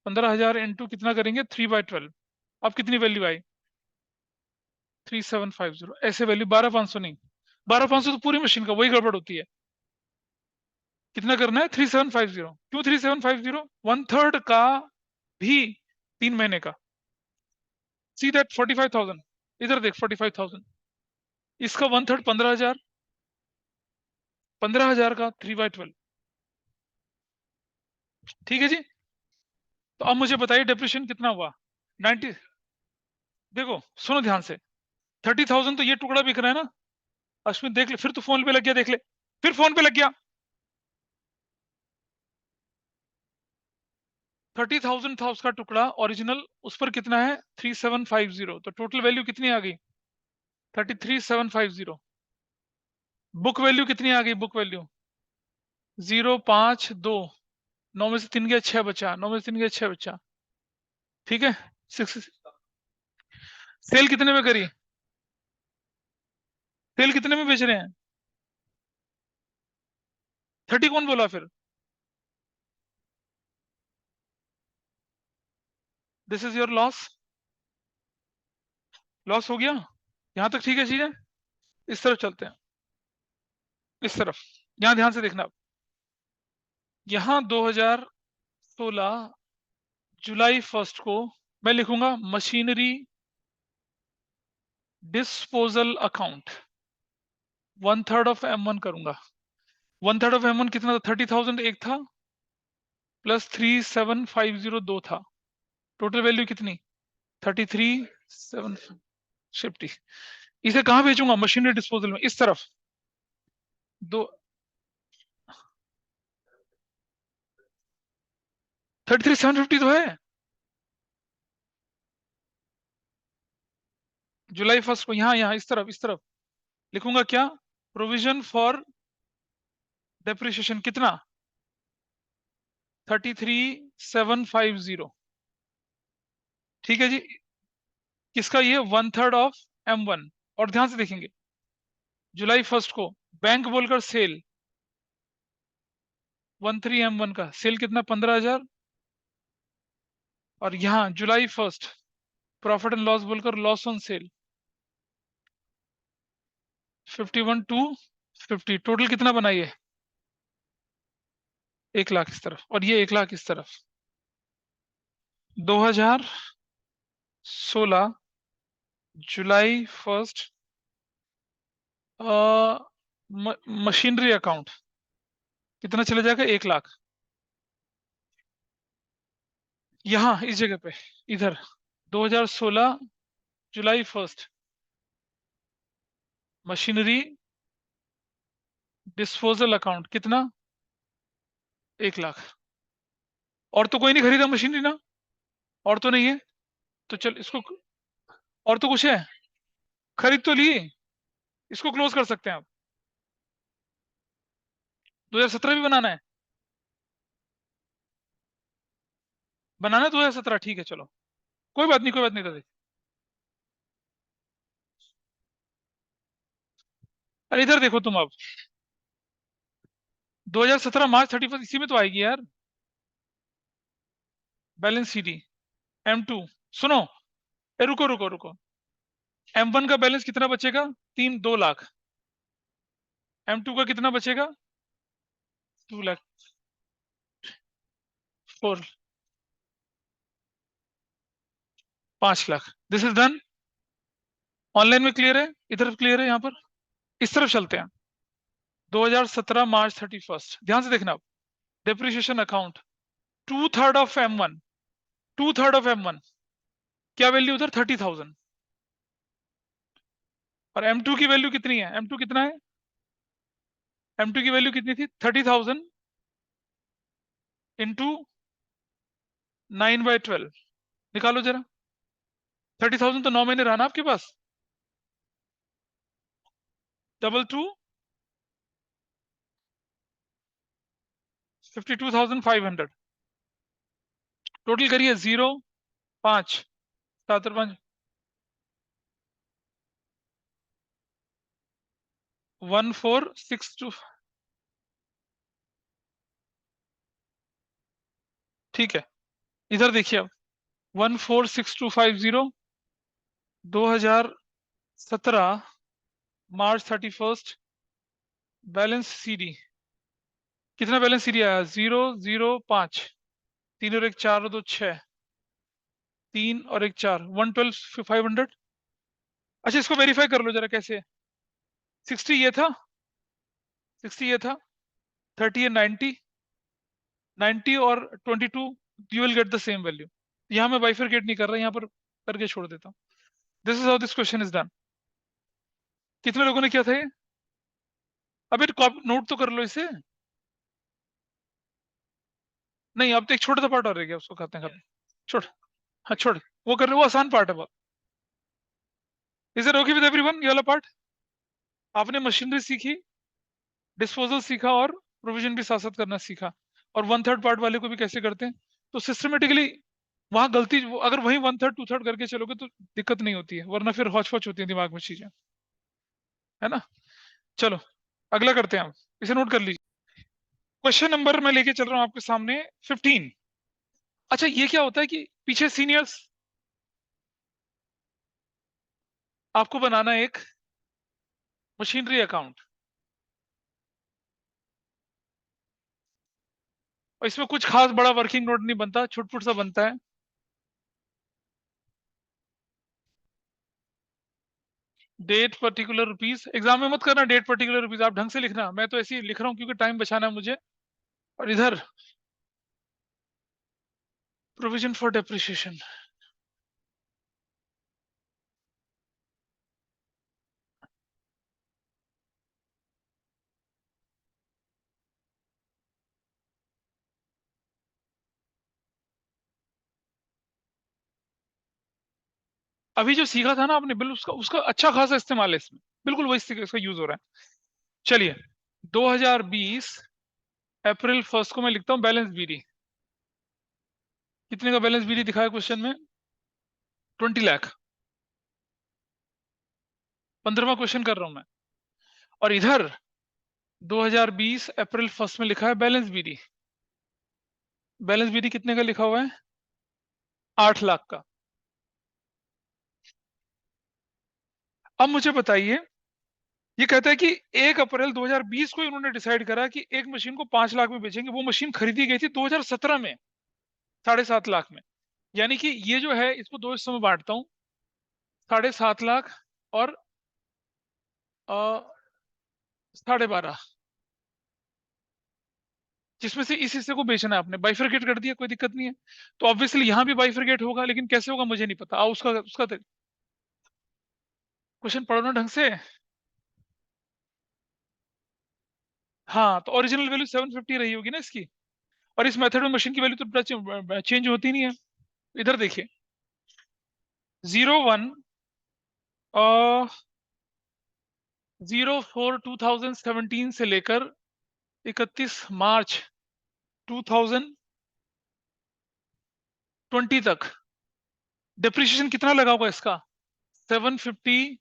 15,000 इंटू कितना करेंगे? 3/12। अब कितनी वैल्यू आई? 3750। ऐसे वैल्यू 12,500 नहीं, 12,500 तो पूरी मशीन का, वही गड़बड़ होती है। कितना करना है? 3750। क्यों 3750? 1/3 का भी 3 महीने का। सी दैट 45,000, इधर देख 45,000, इसका 1/3 15,000, 15,000 का 3/12। ठीक है जी। तो अब मुझे बताइए डेप्रिसिएशन कितना हुआ? 90। देखो सुनो ध्यान से, 30,000 तो ये टुकड़ा बिक रहा है ना। अश्विन देख ले, फिर तो फोन पे लग गया, देख ले, फिर फोन पे लग गया। 30,000 था उसका टुकड़ा ओरिजिनल, उस पर कितना है? 3750। तो टोटल वैल्यू कितनी आ गई? 33,750। बुक वैल्यू कितनी आ गई? बुक वैल्यू 052, 9 में से 3 गया 6 बचा, 9 में से 3 गया 6 बचा। ठीक है, 6। सेल कितने में करी? सेल कितने में बेच रहे हैं? 30 कौन बोला फिर? This is your loss. Loss हो गया, यहां तक ठीक है चीजें। इस तरफ चलते हैं, इस तरफ, यहां ध्यान से देखना। यहां 2016 जुलाई 1 को मैं लिखूंगा machinery disposal account, 1/3 of M1 करूंगा। 1/3 ऑफ M1 कितना था? 30,000 एक था, प्लस 3750 दो था। टोटल वैल्यू कितनी? 33,750। इसे कहां भेजूंगा? मशीनरी डिस्पोजल में, इस तरफ। दो 33,750 तो है। July 1 को यहाँ यहाँ इस तरफ, इस तरफ लिखूंगा क्या? प्रोविजन फॉर डेप्रिसिएशन कितना? 33,750। ठीक है जी। किसका? ये 1/3 ऑफ M1। और ध्यान से देखेंगे, July 1 को बैंक बोलकर सेल 13 M1 का सेल कितना? 15,000। और यहाँ July 1 प्रॉफिट एंड लॉस बोलकर loss on sale 51 to 50, total कितना बनाइए 1 लाख इस तरफ और ये 1 लाख इस तरफ। 2016 जुलाई 1 मशीनरी अकाउंट कितना चला जाएगा 1 लाख। यहाँ इस जगह पे इधर 2016 जुलाई 1 मशीनरी डिस्पोजल अकाउंट कितना 1 लाख। और तो कोई नहीं खरीदा मशीनरी ना, और तो नहीं है, तो चल इसको, और तो कुछ है खरीद तो लिए, इसको क्लोज कर सकते हैं आप। 2017 भी बनाना है, बनाना है 2017, ठीक है चलो कोई बात नहीं, कोई बात नहीं दादी। अरे इधर देखो तुम अब 2017 मार्च 31 इसी में तो आएगी यार बैलेंस सीडी। M2 सुनो, रुको रुको रुको, M1 का बैलेंस कितना बचेगा 2 लाख, M2 का कितना बचेगा 2 lakh 4 5 lakh. This is done. Online में क्लियर है, इधर क्लियर है, यहाँ पर इस तरफ चलते हैं। 2017 मार्च 31 ध्यान से देखना। Depreciation account 2/3 of M1, 2/3 of M1 क्या वैल्यू उधर 30,000, और M2 की वैल्यू कितनी है, M2 कितना है, M2 की वैल्यू कितनी थी 30,000 इंटू 9/12 निकालो जरा। 30,000 तो 9 महीने रहा ना आपके पास, 2 52,500 टोटल करिए 0 5 7 और 5 1462, ठीक है। इधर देखिए अब 146250 2017 मार्च 31 बैलेंस सीडी कितना, बैलेंस सीडी आया 005, 3 और 1 4 और 2 6, 3 और 1 4 112,500। अच्छा इसको वेरीफाई कर लो जरा कैसे, 60 ये था, 60 ये था, 30 है 90, 90 और 22 you will get the same value. यहाँ मैं बाइफरकेट नहीं कर रहा, यहाँ पर करके छोड़ देता हूँ। This is how this question is done. कितने लोगों ने किया था ये, अभी नोट तो कर लो इसे। नहीं अब तो एक छोटा सा पार्ट और रह गया, उसको करते हैं छोड़, हाँ छोड़, वो कर रहे, वो आसान पार्ट है बहुत। Is it okay with everyone ये वाला पार्ट। आपने मशीनरी सीखी, डिस्पोजल सीखा और प्रोविजन भी साथ साथ करना सीखा, और 1/3 पार्ट वाले को भी कैसे करते हैं। तो सिस्टमेटिकली वहां गलती, अगर वही 1/3 2/3 करके चलोगे तो दिक्कत नहीं होती है, वरना फिर हौच पौच होती है दिमाग में चीजें, है ना। चलो अगला करते हैं, हम इसे नोट कर लीजिए। क्वेश्चन नंबर मैं लेके चल रहा हूं आपके सामने 15। अच्छा ये क्या होता है कि पीछे सीनियर्स, आपको बनाना है एक मशीनरी अकाउंट, और इसमें कुछ खास बड़ा वर्किंग नोट नहीं बनता, छुटपुट सा बनता है। डेट पर्टिकुलर रुपीज, एग्जाम में मत करना डेट पर्टिकुलर रुपीज, आप ढंग से लिखना, मैं तो ऐसे ही लिख रहा हूँ क्योंकि टाइम बचाना है मुझे। और इधर प्रोविजन फॉर डेप्रिसिएशन, अभी जो सीखा था ना आपने बिल्कुल उसका उसका अच्छा खासा इस्तेमाल है इसमें, बिल्कुल वही इसका यूज हो रहा है। चलिए 2020 अप्रैल 1 को मैं लिखता हूँ बैलेंस बीडी, कितने का बैलेंस बीडी दिखाया क्वेश्चन में 20 लाख, 15वां क्वेश्चन कर रहा हूं मैं। और इधर 2020 अप्रैल 1 में लिखा है बैलेंस बीडी, बैलेंस बीडी कितने का लिखा हुआ है 8 लाख का। अब मुझे बताइए, ये कहता है कि 1 अप्रैल 2020 को इन्होंने डिसाइड करा कि एक मशीन को 5 लाख में बेचेंगे। वो मशीन खरीदी गई थी 2017 में 7.5 लाख में। यानी कि ये जो है इसको दो हिस्सों में बांटता हूं, 7.5 लाख और 12.5, जिसमें से इस हिस्से को बेचना है आपने, बाइफरकेट कर दिया, कोई दिक्कत नहीं है। तो ऑब्वियसली यहां भी बाइफरकेट होगा, लेकिन कैसे होगा मुझे नहीं पता। उसका उसका क्वेश्चन पढ़ो ना ढंग से। हाँ, तो ओरिजिनल वैल्यू 750 रही होगी ना इसकी, और इस मेथड में मशीन की वैल्यू तो चेंज होती नहीं है। इधर देखिए 01 04/2017 से लेकर 31 मार्च 2020 तक डिप्रिसिएशन कितना लगा होगा इसका? 750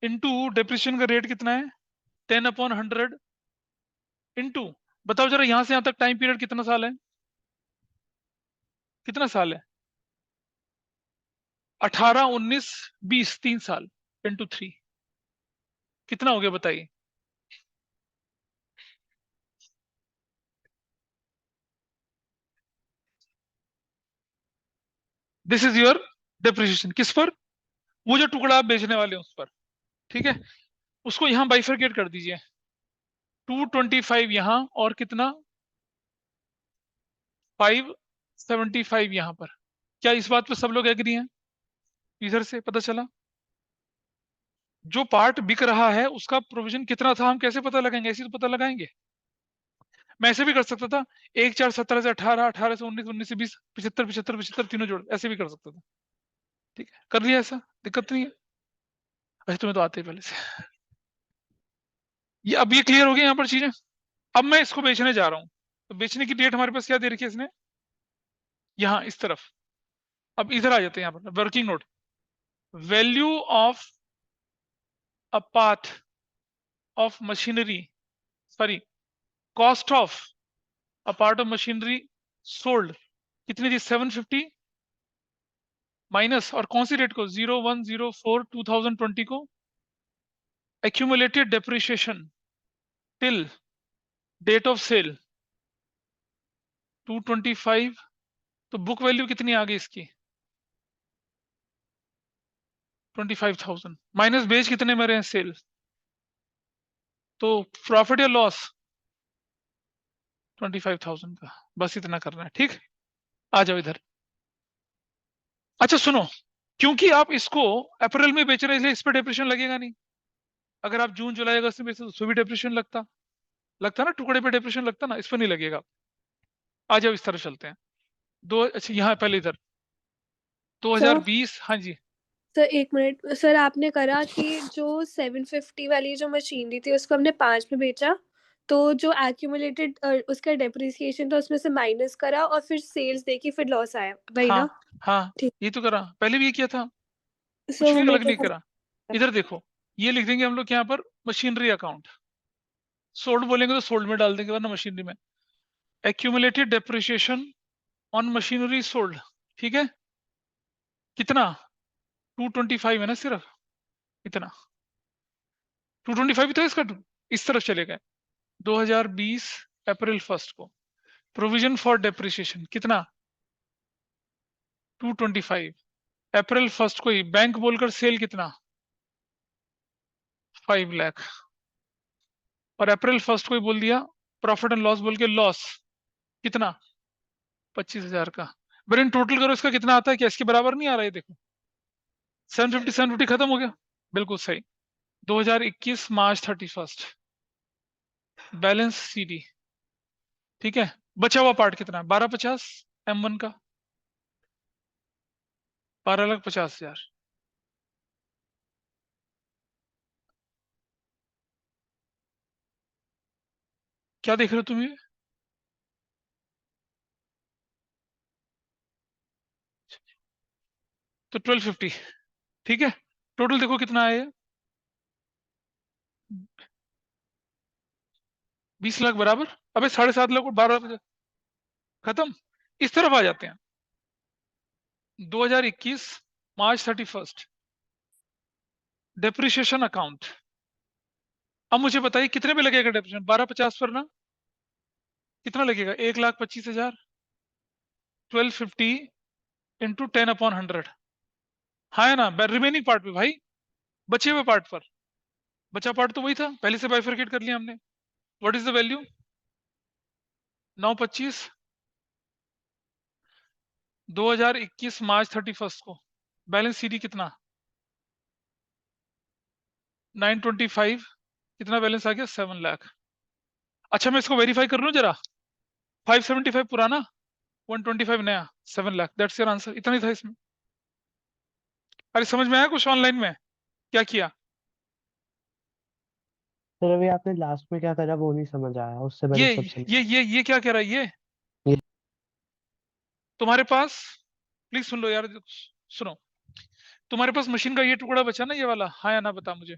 इंटू डिप्रिसिएशन का रेट कितना है? 10/100 इंटू, बताओ जरा यहां से यहां तक टाइम पीरियड कितना साल है? कितना साल है? 18, 19, 20, 3 साल इंटू 3 कितना हो गया बताइए? This is your depreciation. किस पर? वो जो टुकड़ा आप बेचने वाले हैं उस पर, ठीक है। उसको यहां बाइफरकेट कर दीजिए, 225 यहां और कितना 575 यहां पर। क्या इस बात पर सब लोग एग्री हैं? इधर से पता चला जो पार्ट बिक रहा है उसका प्रोविजन कितना था, हम कैसे पता लगाएंगे? ऐसे तो पता लगाएंगे। मैं ऐसे भी कर सकता था, 1, 4, 17 से 18, 18 से 19, 19 से 20, 75, 75, 75 तीनों जोड़, ऐसे भी कर सकता था। ठीक है, कर लिया, ऐसा दिक्कत नहीं है। अच्छा, तुम्हें तो आते ही पहले से। ये अब ये क्लियर हो गया यहाँ पर चीजें। अब मैं इसको बेचने जा रहा हूँ, तो बेचने की डेट हमारे पास क्या दे रखी है इसने? यहाँ इस तरफ। अब इधर आ जाते हैं यहाँ पर working note. Value of a part of machinery, sorry, cost of a part of machinery sold कितनी थी? 750 माइनस, और कौन सी डेट को? 01/04/2020 को accumulated depreciation till date of sale 225। तो बुक वैल्यू कितनी आ गई इसकी? 25,000 माइनस बेच कितने में रहे हैं? सेल। तो प्रॉफिट या लॉस? 25,000 का। बस इतना करना है, ठीक। आ जाओ इधर। अच्छा सुनो, क्योंकि आप इसको अप्रैल में बेच रहे हैं इसलिए इस पर डिप्रेशन लगेगा नहीं। अगर आप जून, जुलाई, अगस्त में बेचते तो उसमें भी डिप्रेशन लगता लगता ना, टुकड़े पे डिप्रेशन लगता ना, इस पर नहीं लगेगा। आ जाओ इस तरह चलते हैं। अच्छा यहाँ पहले इधर सर 2020। हाँ जी। सर एक मिनट सर, आपने करा कि जो 750 वाली जो मशीनरी थी उसको हमने 5 में बेचा, तो जो एक्यूमुलेटेड उसका डेप्रिसिएशन था उसमें से माइनस करा और फिर सेल्स देखी, फिर लॉस आया, वही हाँ ना? हाँ, ठीक। ये तो करा, पहले भी ये किया था, सर कुछ वो भी मेरे अलग को नहीं करा। समझ। इधर देखो, ये लिख देंगे हम लोग यहाँ पर मशीनरी अकाउंट। सोल्ड बोलेंगे तो सोल्ड में डाल देंगे, वरना मशीनरी में। Accumulated depreciation on machinery sold, ठीक है। कितना? 225 है ना सिर्फ, इतना 225 ही था इसका। इस तरफ चले गए 2020 अप्रैल 1 को प्रोविजन फॉर डेप्रिसिएशन कितना? 225। अप्रैल 1 को ही बैंक बोलकर सेल कितना? 5 लाख। और अप्रैल 1 को ही बोल दिया प्रॉफिट एंड लॉस बोल के लॉस कितना? 25,000 का। ब्रेन टोटल करो, इसका कितना आता है? क्या इसके बराबर नहीं आ रहा है? देखो 750 खत्म हो गया, बिल्कुल सही। 2021 मार्च 31 बैलेंस सीडी, ठीक है। बचा हुआ पार्ट कितना? 1250 M1 का, 12,50,000। क्या देख रहे हो तुम ये? तो 1250, ठीक है। टोटल देखो कितना आया? 20 लाख बराबर। अबे 7.5 लाख और 12 खत्म। इस तरफ आ जाते हैं 2021 मार्च 31 डेप्रिसिएशन अकाउंट। अब मुझे बताइए कितने पे लगेगा डेप्रिसिएशन? 1250 पर ना? कितना लगेगा? 1,25,000। 1250 इंटू 10/100। हाँ है ना? रिमेनिंग पार्ट पे भाई, बचे हुए पार्ट पर। बचा पार्ट तो वही था, पहले से बाइफरकेट कर लिया हमने। What is the value? 925 2021 मार्च 31 को बैलेंस सीडी कितना? 925। कितना बैलेंस आ गया? 7 लाख। अच्छा मैं इसको वेरीफाई कर लूं जरा। 575 पुराना, 125 नया, 7 लाख। That's your answer. इतना ही था इसमें। अरे समझ में आया कुछ ऑनलाइन में क्या किया? सर अभी आपने लास्ट में क्या करा वो नहीं समझ आया, उससे पहले ये सब समझ। ये क्या कह रहा है ये? ये तुम्हारे पास, प्लीज सुन लो यार, सुनो। तुम्हारे पास मशीन का ये टुकड़ा बचा ना, ये वाला, हाँ या ना बता मुझे।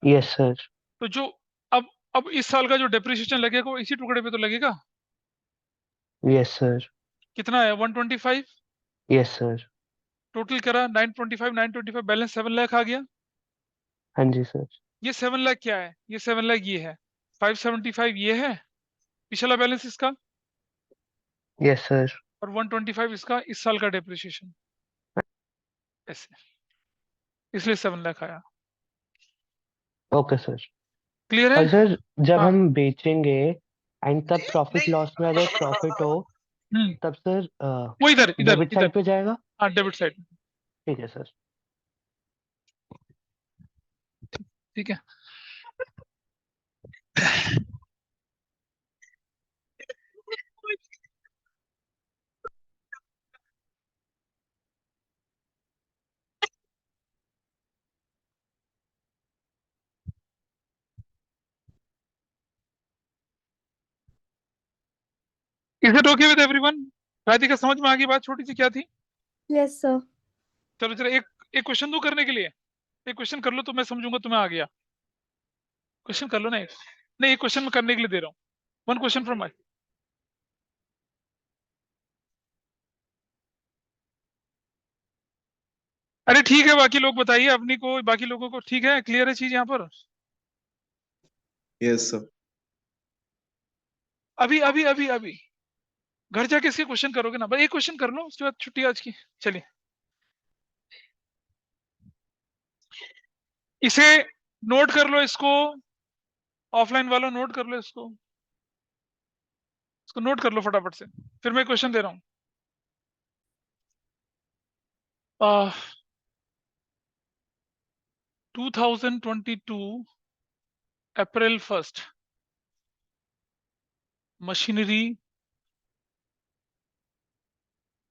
Yes sir. तो जो अब अब इस साल का जो डेप्रिसिएशन लगेगा वो इसी टुकड़े पे तो लगेगा। Yes sir. कितना है? 125। Yes sir. टोटल करा 925 बैलेंस 7 लाख आ गया। हाँ जी सर। ये 7 लाख क्या है? ये 7 लाख ये है। 575 ये है पिछला बैलेंस इसका, यस सर। और 125 इसका इस साल का डेप्रिसिएशन। ऐसे, इसलिए 7 लाख आया। Okay sir. क्लियर है? और सर जब हाँ। हम बेचेंगे एंड तब प्रॉफिट लॉस में अगर प्रॉफिट हो हम्म। तब सर वो इधर इधर डेबिट इधर। साइड पे जाएगा। हाँ, डेबिट साइड। ठीक है सर। ठीक है। Is it okay with everyone? Radhika समझ में आ गई बात? छोटी सी क्या थी? Yes sir. चलो जरा एक एक क्वेश्चन दो करने के लिए। एक क्वेश्चन कर लो तो मैं समझूंगा तुम्हें आ गया। क्वेश्चन कर लो ना एक। नहीं, एक क्वेश्चन मैं करने के लिए दे रहा हूँ। One question from my. अरे ठीक है, बाकी लोग बताइए अपनी को, बाकी लोगों को ठीक है, क्लियर है चीज यहाँ पर? Yes, sir. अभी अभी अभी अभी घर जाके इसके क्वेश्चन करोगे ना? बस एक क्वेश्चन कर लो, उसके बाद छुट्टी आज की। चलिए, इसे नोट कर लो इसको। ऑफलाइन वालों नोट कर लो इसको। इसको नोट कर लो फटाफट से। फिर मैं क्वेश्चन दे रहा हूँ। 2022 अप्रैल 1 मशीनरी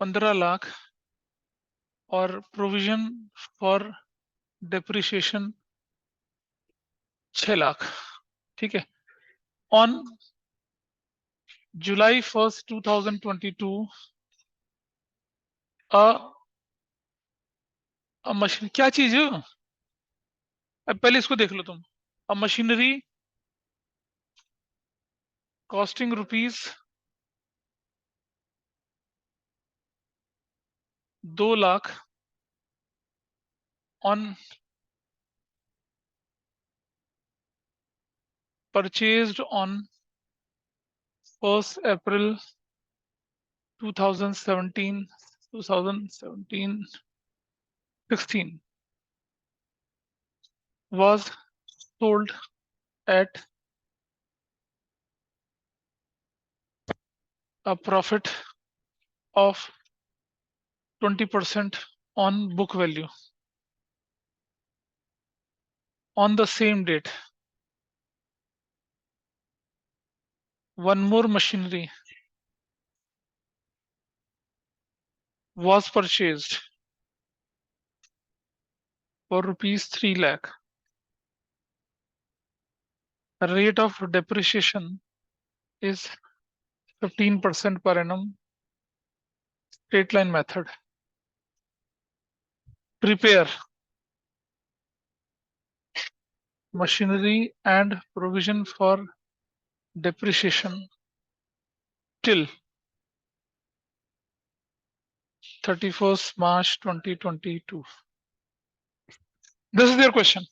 15 लाख और प्रोविजन फॉर डेप्रिसिएशन 6 लाख। ठीक है। ऑन जुलाई 1, 2022 मशीन क्या चीज है? अब पहले इसको देख लो तुम। अ machinery costing rupees 2 lakh on purchased on 1 April 2017 16 was sold at a profit of 20% on book value on the same date. One more machinery was purchased for rupees 3 lakh. The rate of depreciation is 15% per annum. Straight line method. Prepare machinery and provision for depreciation till 31st March 2022. This is your question.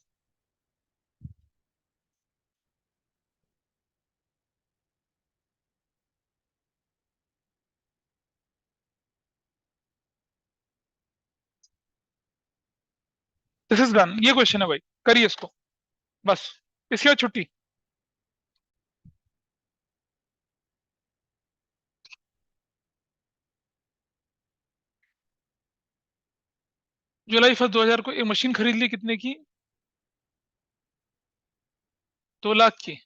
This is done, ये question है भाई, करिए इसको, बस इसके बाद छुट्टी। जुलाई 1 2000 को एक मशीन खरीद ली, कितने की? 2 लाख की,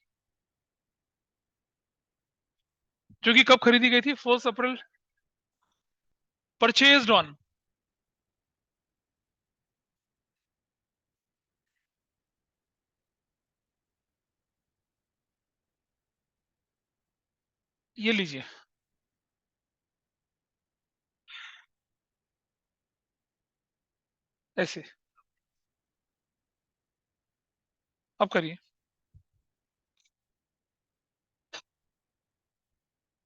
जो कि कब खरीदी गई थी? 1 अप्रैल। परचेज ऑन, ये लीजिए, ऐसे। अब करिए।